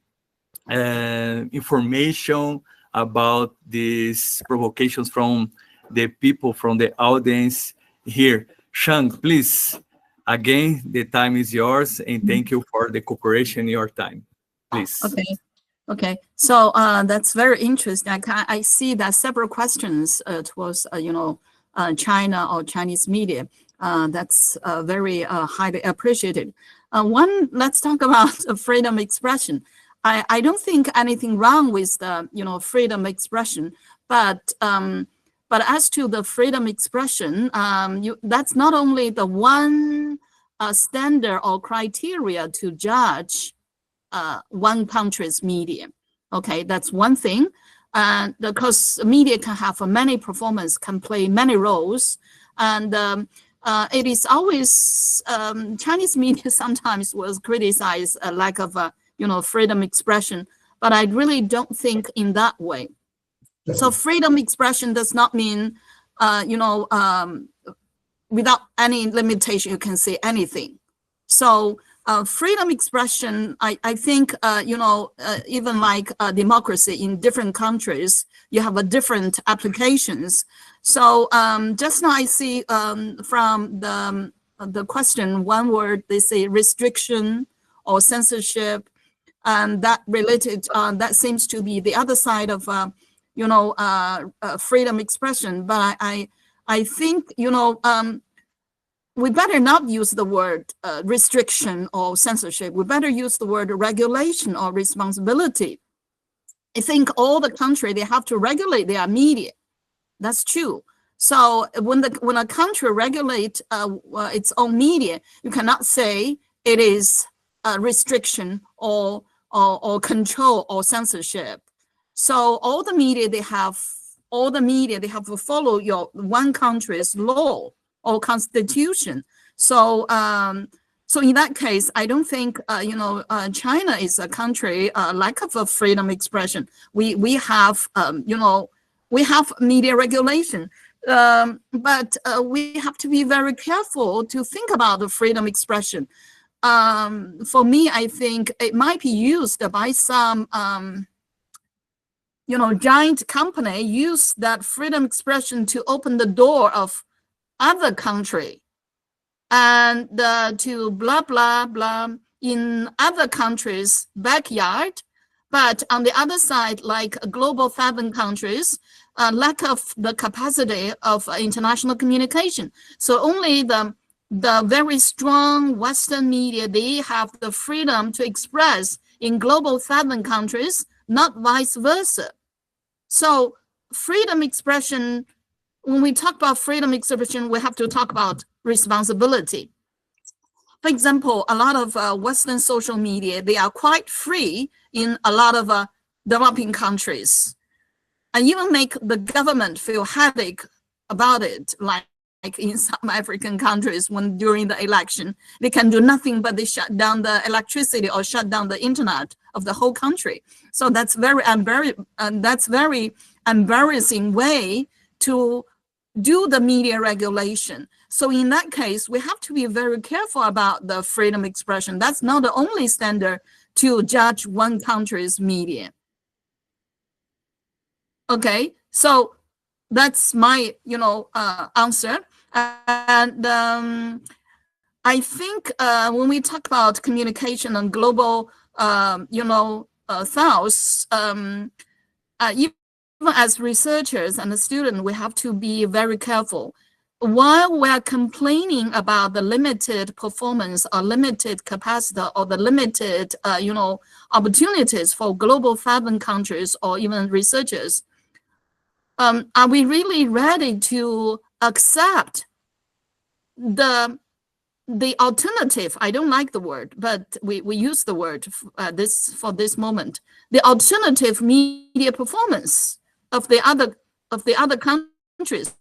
S1: information about these provocations from the people, from the audience here. Zhang, please, again, the time is yours, and thank you for the cooperation in your time. Please.
S2: Okay. So that's very interesting. I see that several questions towards China or Chinese media. That's very highly appreciated. One, let's talk about freedom of expression. I don't think anything wrong with the freedom of expression, but as to the freedom of expression, that's not only the one standard or criteria to judge one country's media. Okay, that's one thing. And because media can have many performance, can play many roles, and it is always Chinese media sometimes was criticized a lack of freedom expression. But I really don't think in that way. So freedom expression does not mean, without any limitation, you can say anything. So freedom expression, I think, even like democracy in different countries, you have a different applications. So just now I see from the question, one word, they say restriction or censorship, and that related, that seems to be the other side of, freedom expression. But I think, we better not use the word restriction or censorship. We better use the word regulation or responsibility. I think all the country, they have to regulate their media. That's true. So when a country regulates its own media, you cannot say it is a restriction or control or censorship. So all the media, they have to follow your one country's law or constitution. So so in that case, I don't think China is a country lack of a freedom expression. We have we have media regulation, but we have to be very careful to think about the freedom expression. For me, I think it might be used by some giant company, use that freedom expression to open the door of other country and to blah blah blah in other countries' backyard. But on the other side, like global southern countries, lack of the capacity of international communication. So only the very strong Western media, they have the freedom to express in global southern countries, not vice versa. So freedom expression, when we talk about freedom expression, we have to talk about responsibility. For example, a lot of Western social media, they are quite free in a lot of developing countries, and even make the government feel headache about it, like in some African countries when during the election, they can do nothing but they shut down the electricity or shut down the internet of the whole country. So that's very embarrassing way to do the media regulation. So in that case, we have to be very careful about the freedom expression. That's not the only standard to judge one country's media. Okay, so that's my answer. And I think when we talk about communication and global south, even as researchers and students, we have to be very careful. While we are complaining about the limited performance or limited capacity or the limited opportunities for global southern countries or even researchers, are we really ready to accept the alternative? I don't like the word, but we use the word for this moment. The alternative media performance of the other countries,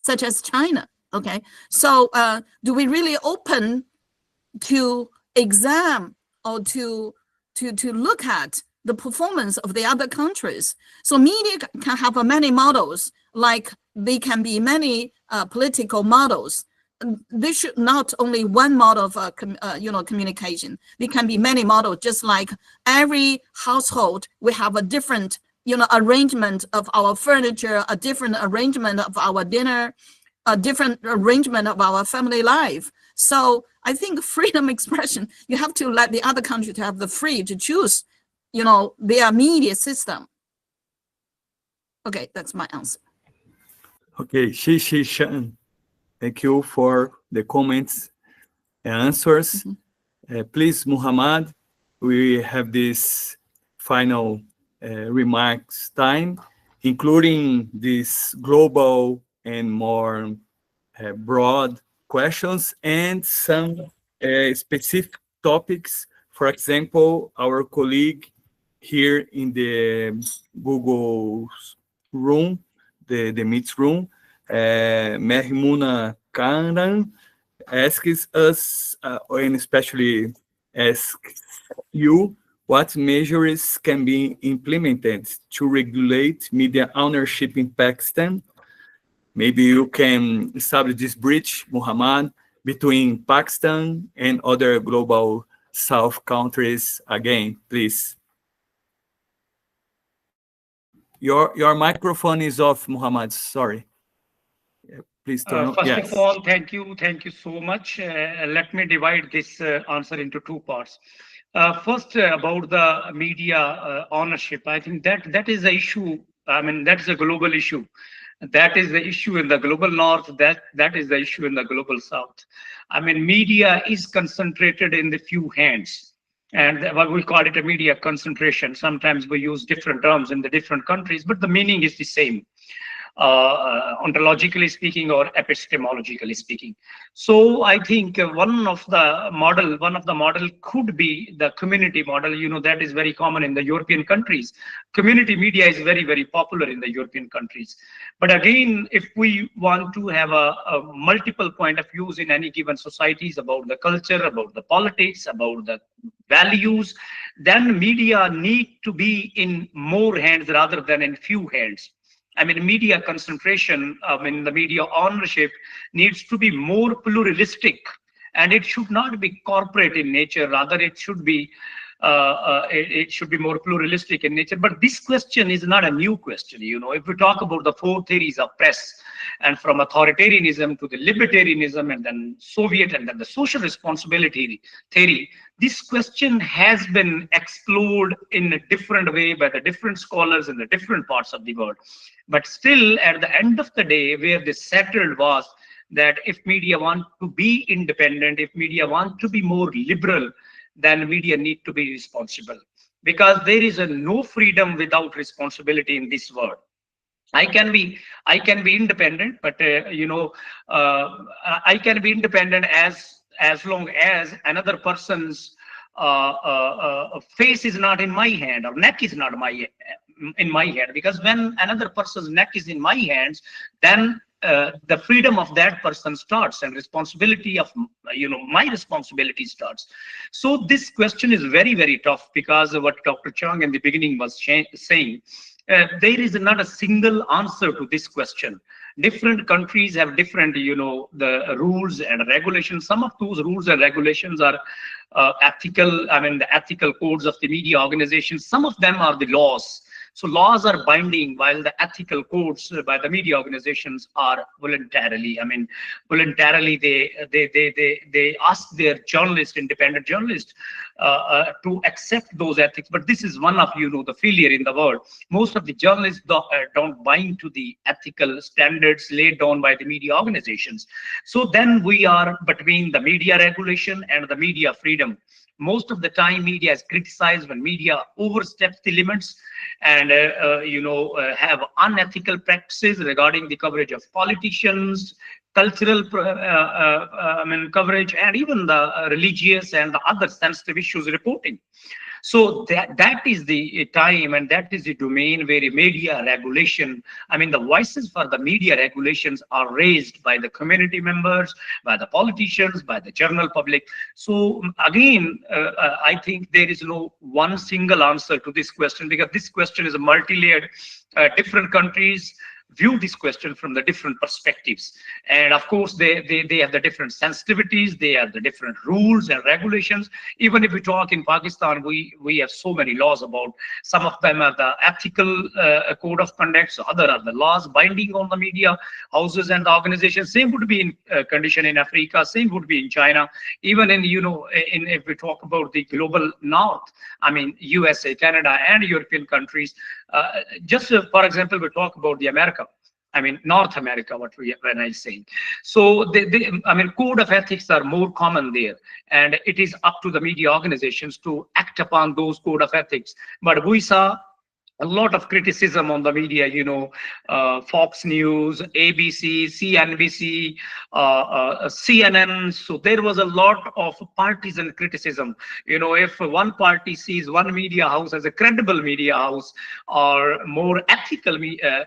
S2: such as China. Okay, so do we really open to examine or to look at the performance of the other countries? So media can have many models, like they can be many political models. There should not only one model of communication. There can be many models, just like every household, we have a different arrangement of our furniture, a different arrangement of our dinner, a different arrangement of our family life. So I think freedom expression, you have to let the other country to have the free to choose their media system. Okay, that's my answer.
S1: Okay, Xi Shan, thank you for the comments and answers. Please, Muhammad, we have this final remarks time, including these global and more broad questions and some specific topics. For example, our colleague here in the Google room, the Meet room, Mehmuna Karan, asks us, and especially asks you what measures can be implemented to regulate media ownership in Pakistan. Maybe you can establish this bridge, Muhammad, between Pakistan and other global South countries again, please. Your microphone is off, Muhammad. Sorry. Please turn on.
S3: First of all, thank you so much. Let me divide this answer into two parts. First, about the media ownership, I think that is the issue. I mean, that's a global issue. That is the issue in the global north. That is the issue in the global south. I mean, media is concentrated in the few hands, and what we call it a media concentration. Sometimes we use different terms in the different countries, but the meaning is the same. Ontologically speaking or epistemologically speaking. So I think one of the model could be the community model. You know, that is very common in the European countries. Community media is very, very popular in the European countries. But again, if we want to have a multiple point of views in any given societies about the culture, about the politics, about the values, then media need to be in more hands rather than in few hands. I mean, media concentration, the media ownership needs to be more pluralistic, and it should not be corporate in nature. Rather, it should be more pluralistic in nature. But this question is not a new question. You know, if we talk about the four theories of press, and from authoritarianism to the libertarianism, and then Soviet, and then the social responsibility theory, this question has been explored in a different way by the different scholars in the different parts of the world. But still, at the end of the day, where this settled was that if media want to be independent, if media want to be more liberal, then media need to be responsible. Because there is no freedom without responsibility in this world. I can be independent, but I can be independent as long as another person's face is not in my hand, or neck is not in my hand. Because when another person's neck is in my hands, then the freedom of that person starts, and responsibility of my responsibility starts. So this question is very, very tough, because of what Dr. Chang in the beginning was saying. There is not a single answer to this question. Different countries have different, the rules and regulations. Some of those rules and regulations are ethical. I mean, the ethical codes of the media organizations. Some of them are the laws. So laws are binding, while the ethical codes by the media organizations are voluntarily. I mean, voluntarily they ask their journalists, independent journalists, to accept those ethics. But this is one of the failure in the world. Most of the journalists don't bind to the ethical standards laid down by the media organizations. So then we are between the media regulation and the media freedom. Most of the time, media is criticized when media oversteps the limits and have unethical practices regarding the coverage of politicians, cultural coverage, and even the religious and the other sensitive issues reporting. So that is the time, and that is the domain where media regulation, the voices for the media regulations are raised by the community members, by the politicians, by the general public. So again, I think there is no one single answer to this question, because this question is a multi-layered. Different countries view this question from the different perspectives, and of course they have the different sensitivities, they have the different rules and regulations. Even if we talk in Pakistan, we have so many laws. About some of them are the ethical code of conduct, so other are the laws binding on the media houses and the organizations. Same would be in condition in Africa, same would be in China, even in if we talk about the global north, USA, Canada, and European countries. Just for example, we talk about the America. North America, when I say. So code of ethics are more common there, and it is up to the media organizations to act upon those code of ethics. But we saw a lot of criticism on the media, Fox News, ABC, CNBC, CNN. So there was a lot of partisan criticism. If one party sees one media house as a credible media house or more ethical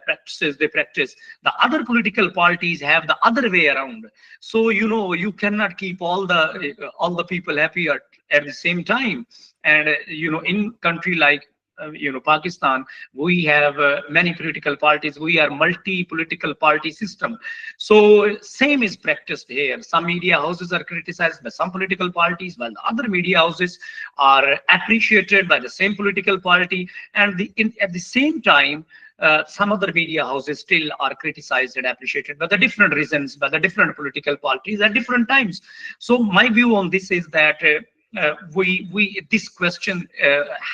S3: practices they practice, the other political parties have the other way around. So you cannot keep all the people happy at the same time. And in country like Pakistan, we have many political parties. We are multi-political party system. So same is practiced here. Some media houses are criticized by some political parties, while other media houses are appreciated by the same political party. And at the same time, some other media houses still are criticized and appreciated by the different reasons, by the different political parties at different times. So my view on this is that this question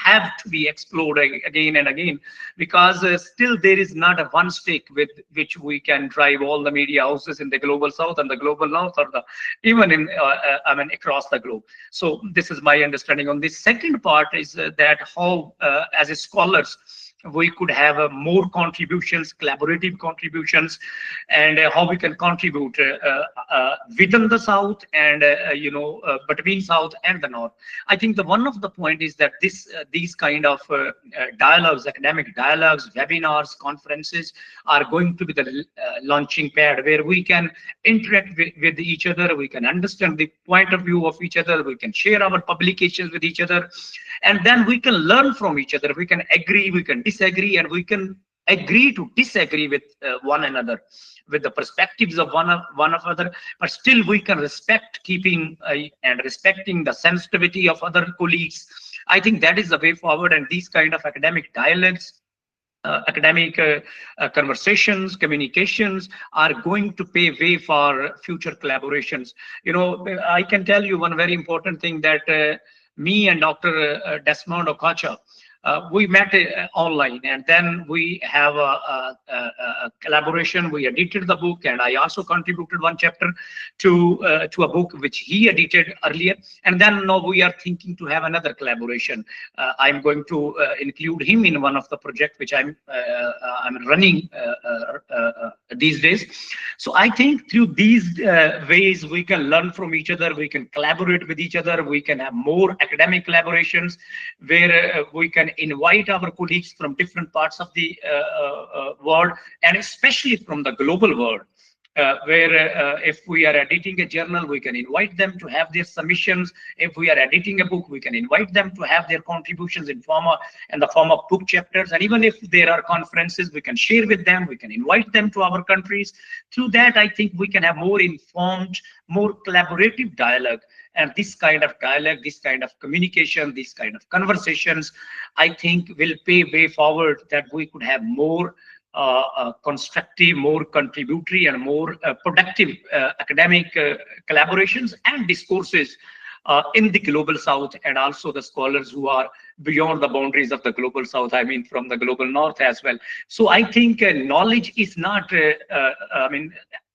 S3: have to be explored again and again, because still there is not a one stick with which we can drive all the media houses in the global south and the global north, or even in across the globe. So this is my understanding on this. Second part is that how as a scholars we could have more contributions, collaborative contributions, and how we can contribute within the South and between South and the North. I think one of the point is that these kind of dialogues, academic dialogues, webinars, conferences are going to be the launching pad where we can interact with each other, we can understand the point of view of each other, we can share our publications with each other, and then we can learn from each other. We can agree, we can disagree, and we can agree to disagree with one another, with the perspectives of one another, but still we can respect, keeping and respecting the sensitivity of other colleagues. I think that is the way forward, and these kind of academic dialogues, academic conversations, communications are going to pave way for future collaborations. I can tell you one very important thing, that me and Dr. Desmond Okacha, we met online, and then we have a collaboration. We edited the book, and I also contributed one chapter to a book which he edited earlier. And then now we are thinking to have another collaboration. I'm going to include him in one of the projects which I'm running these days. So I think through these ways we can learn from each other, we can collaborate with each other, we can have more academic collaborations where we can invite our colleagues from different parts of the world, and especially from the global world, where if we are editing a journal, we can invite them to have their submissions. If we are editing a book, we can invite them to have their contributions in the form of book chapters. And even if there are conferences, we can share with them, we can invite them to our countries. Through that, I think we can have more informed, more collaborative dialogue. And this kind of dialogue, this kind of communication, these kind of conversations, I think will pave way forward, that we could have more constructive, more contributory, and more productive academic collaborations and discourses in the global South, and also the scholars who are beyond the boundaries of the global South, I mean from the global North as well. So I think knowledge is not,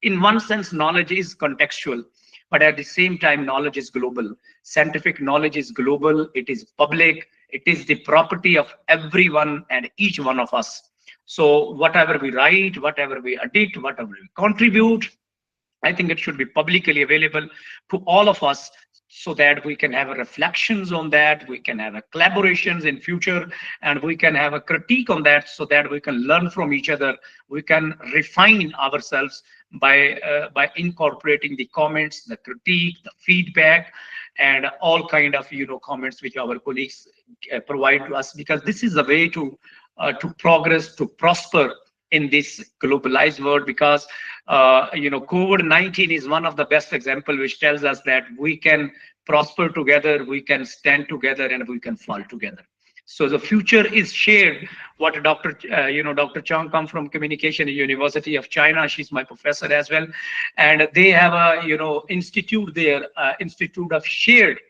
S3: in one sense, knowledge is contextual, but at the same time, knowledge is global. Scientific knowledge is global, it is public, it is the property of everyone and each one of us. So whatever we write, whatever we edit, whatever we contribute, I think it should be publicly available to all of us, so that we can have reflections on that, we can have collaborations in future, and we can have a critique on that, so that we can learn from each other. We can refine ourselves by incorporating the comments, the critique, the feedback, and all kind of comments which our colleagues provide to us, because this is the way to progress, to prosper in this globalized world. Because COVID-19 is one of the best example which tells us that we can prosper together, we can stand together, and we can fall together. So the future is shared. What Dr. Chang come from Communication University of China. She's my professor as well, and they have a institute there, Institute of Shared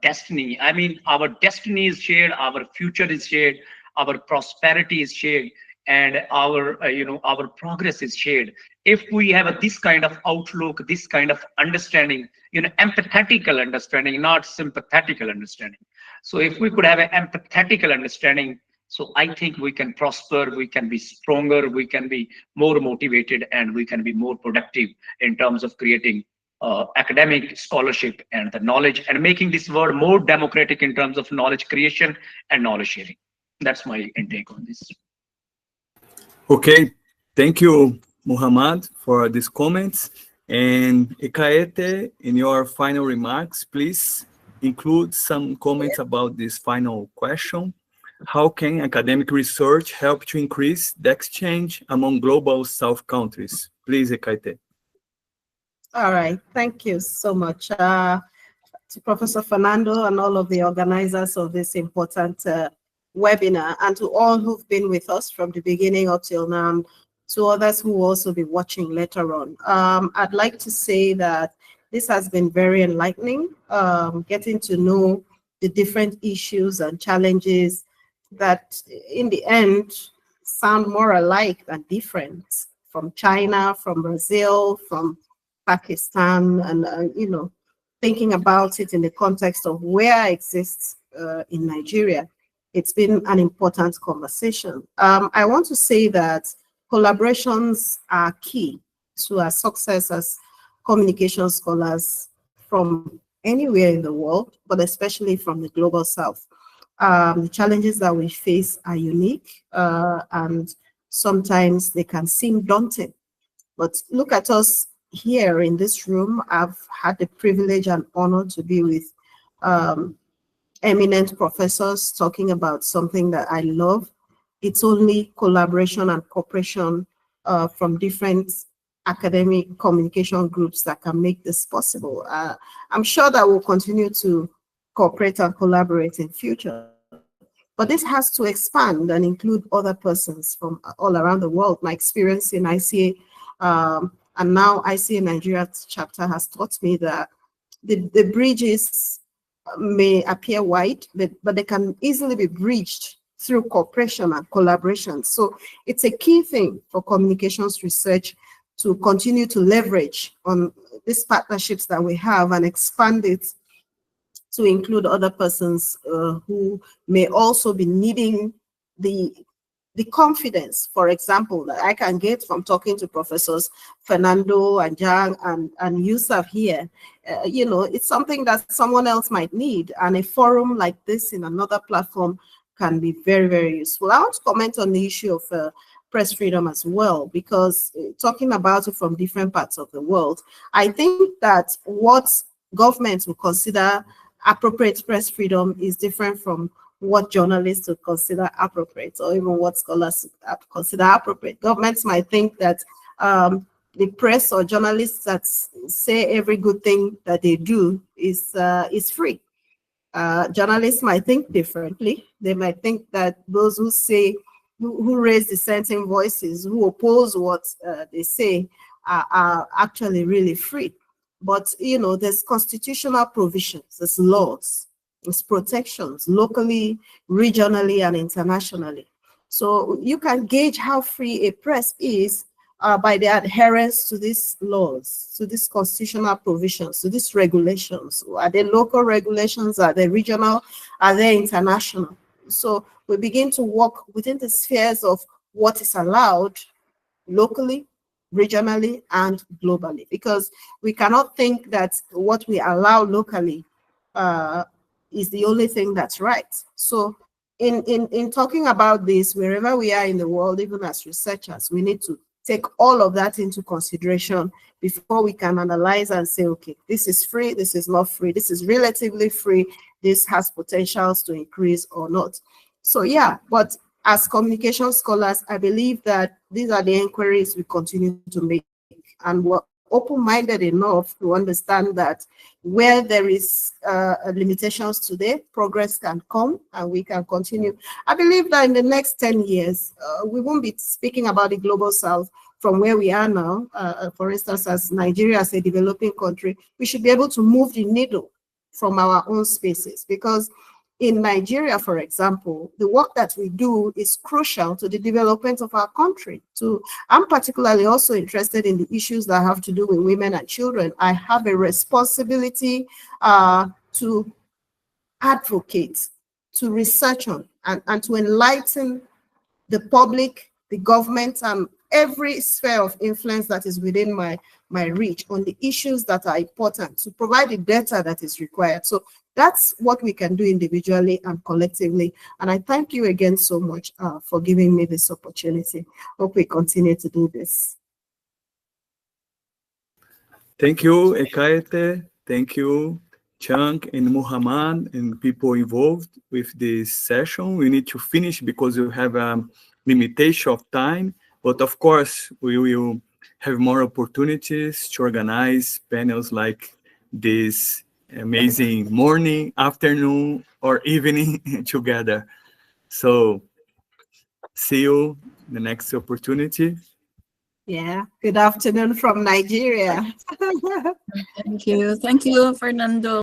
S3: Destiny. I mean, our destiny is shared, our future is shared, our prosperity is shared, and our progress is shared. If we have this kind of outlook, this kind of understanding, empathetical understanding, not sympathetical understanding. So if we could have an empathetical understanding, so I think we can prosper, we can be stronger, we can be more motivated, and we can be more productive in terms of creating academic scholarship and the knowledge, and making this world more democratic in terms of knowledge creation and knowledge sharing. That's my intake on this.
S1: Okay, thank you, Muhammad, for these comments. And Ekaete, in your final remarks, please. include some comments about this final question. How can academic research help to increase the exchange among global South countries? Please, Ekaete.
S5: All right, thank you so much to Professor Fernando and all of the organizers of this important webinar, and to all who've been with us from the beginning up till now, and to others who will also be watching later on. I'd like to say that this has been very enlightening, getting to know the different issues and challenges that in the end sound more alike than different, from China, from Brazil, from Pakistan, and you know, thinking about it in the context of where I exist in Nigeria. It's been an important conversation. I want to say that collaborations are key to our success as communication scholars from anywhere in the world, but especially from the global South. The challenges that we face are unique, and sometimes they can seem daunting. But look at us here in this room. I've had the privilege and honor to be with eminent professors talking about something that I love. It's only collaboration and cooperation from different academic communication groups that can make this possible. I'm sure that we'll continue to cooperate and collaborate in future. But this has to expand and include other persons from all around the world. My experience in ICA and now ICA Nigeria chapter has taught me that the bridges may appear wide, but they can easily be bridged through cooperation and collaboration. So it's a key thing for communications research to continue to leverage on these partnerships that we have and expand it to include other persons who may also be needing the confidence, for example, that I can get from talking to Professors Fernando and Zhang and Yousaf here. You know, it's something that someone else might need, and a forum like this in another platform can be very, very useful. I want to comment on the issue of press freedom as well, because talking about it from different parts of the world, I think that what governments will consider appropriate press freedom is different from what journalists would consider appropriate, or even what scholars consider appropriate. Governments might think that the press or journalists that say every good thing that they do is free. Journalists might think differently. They might think that those who say, who raise dissenting voices, who oppose what they say, are actually really free. But, you know, there's constitutional provisions, there's laws, there's protections locally, regionally, and internationally. So you can gauge how free a press is by the adherence to these laws, to these constitutional provisions, to these regulations. Are they local regulations? Are they regional? Are they international? So we begin to work within the spheres of what is allowed locally, regionally, and globally, because we cannot think that what we allow locally is the only thing that's right. So in talking about this, wherever we are in the world, even as researchers, we need to take all of that into consideration before we can analyze and say, okay, this is free, this is not free, this is relatively free, this has potentials to increase or not. So yeah, but as communication scholars, I believe that these are the inquiries we continue to make, and we're open-minded enough to understand that where there is limitations today, progress can come and we can continue. I believe that in the next 10 years, we won't be speaking about the global South from where we are now. For instance, as Nigeria, as a developing country, we should be able to move the needle from our own spaces, because in Nigeria, for example, the work that we do is crucial to the development of our country. I'm particularly also interested in the issues that have to do with women and children. I have a responsibility to advocate, to research on, and to enlighten the public, the government, and every sphere of influence that is within my reach on the issues that are important, to provide the data that is required. So that's what we can do individually and collectively. And I thank you again so much for giving me this opportunity. Hope we continue to do this.
S1: Thank you, Ekaete. Thank you. Chang and Muhammad and people involved with this session. We need to finish because we have a limitation of time, but of course we will have more opportunities to organize panels like this amazing morning, afternoon, or evening together. So see you the next opportunity.
S5: Yeah, good afternoon from Nigeria.
S2: Thank you, Fernando.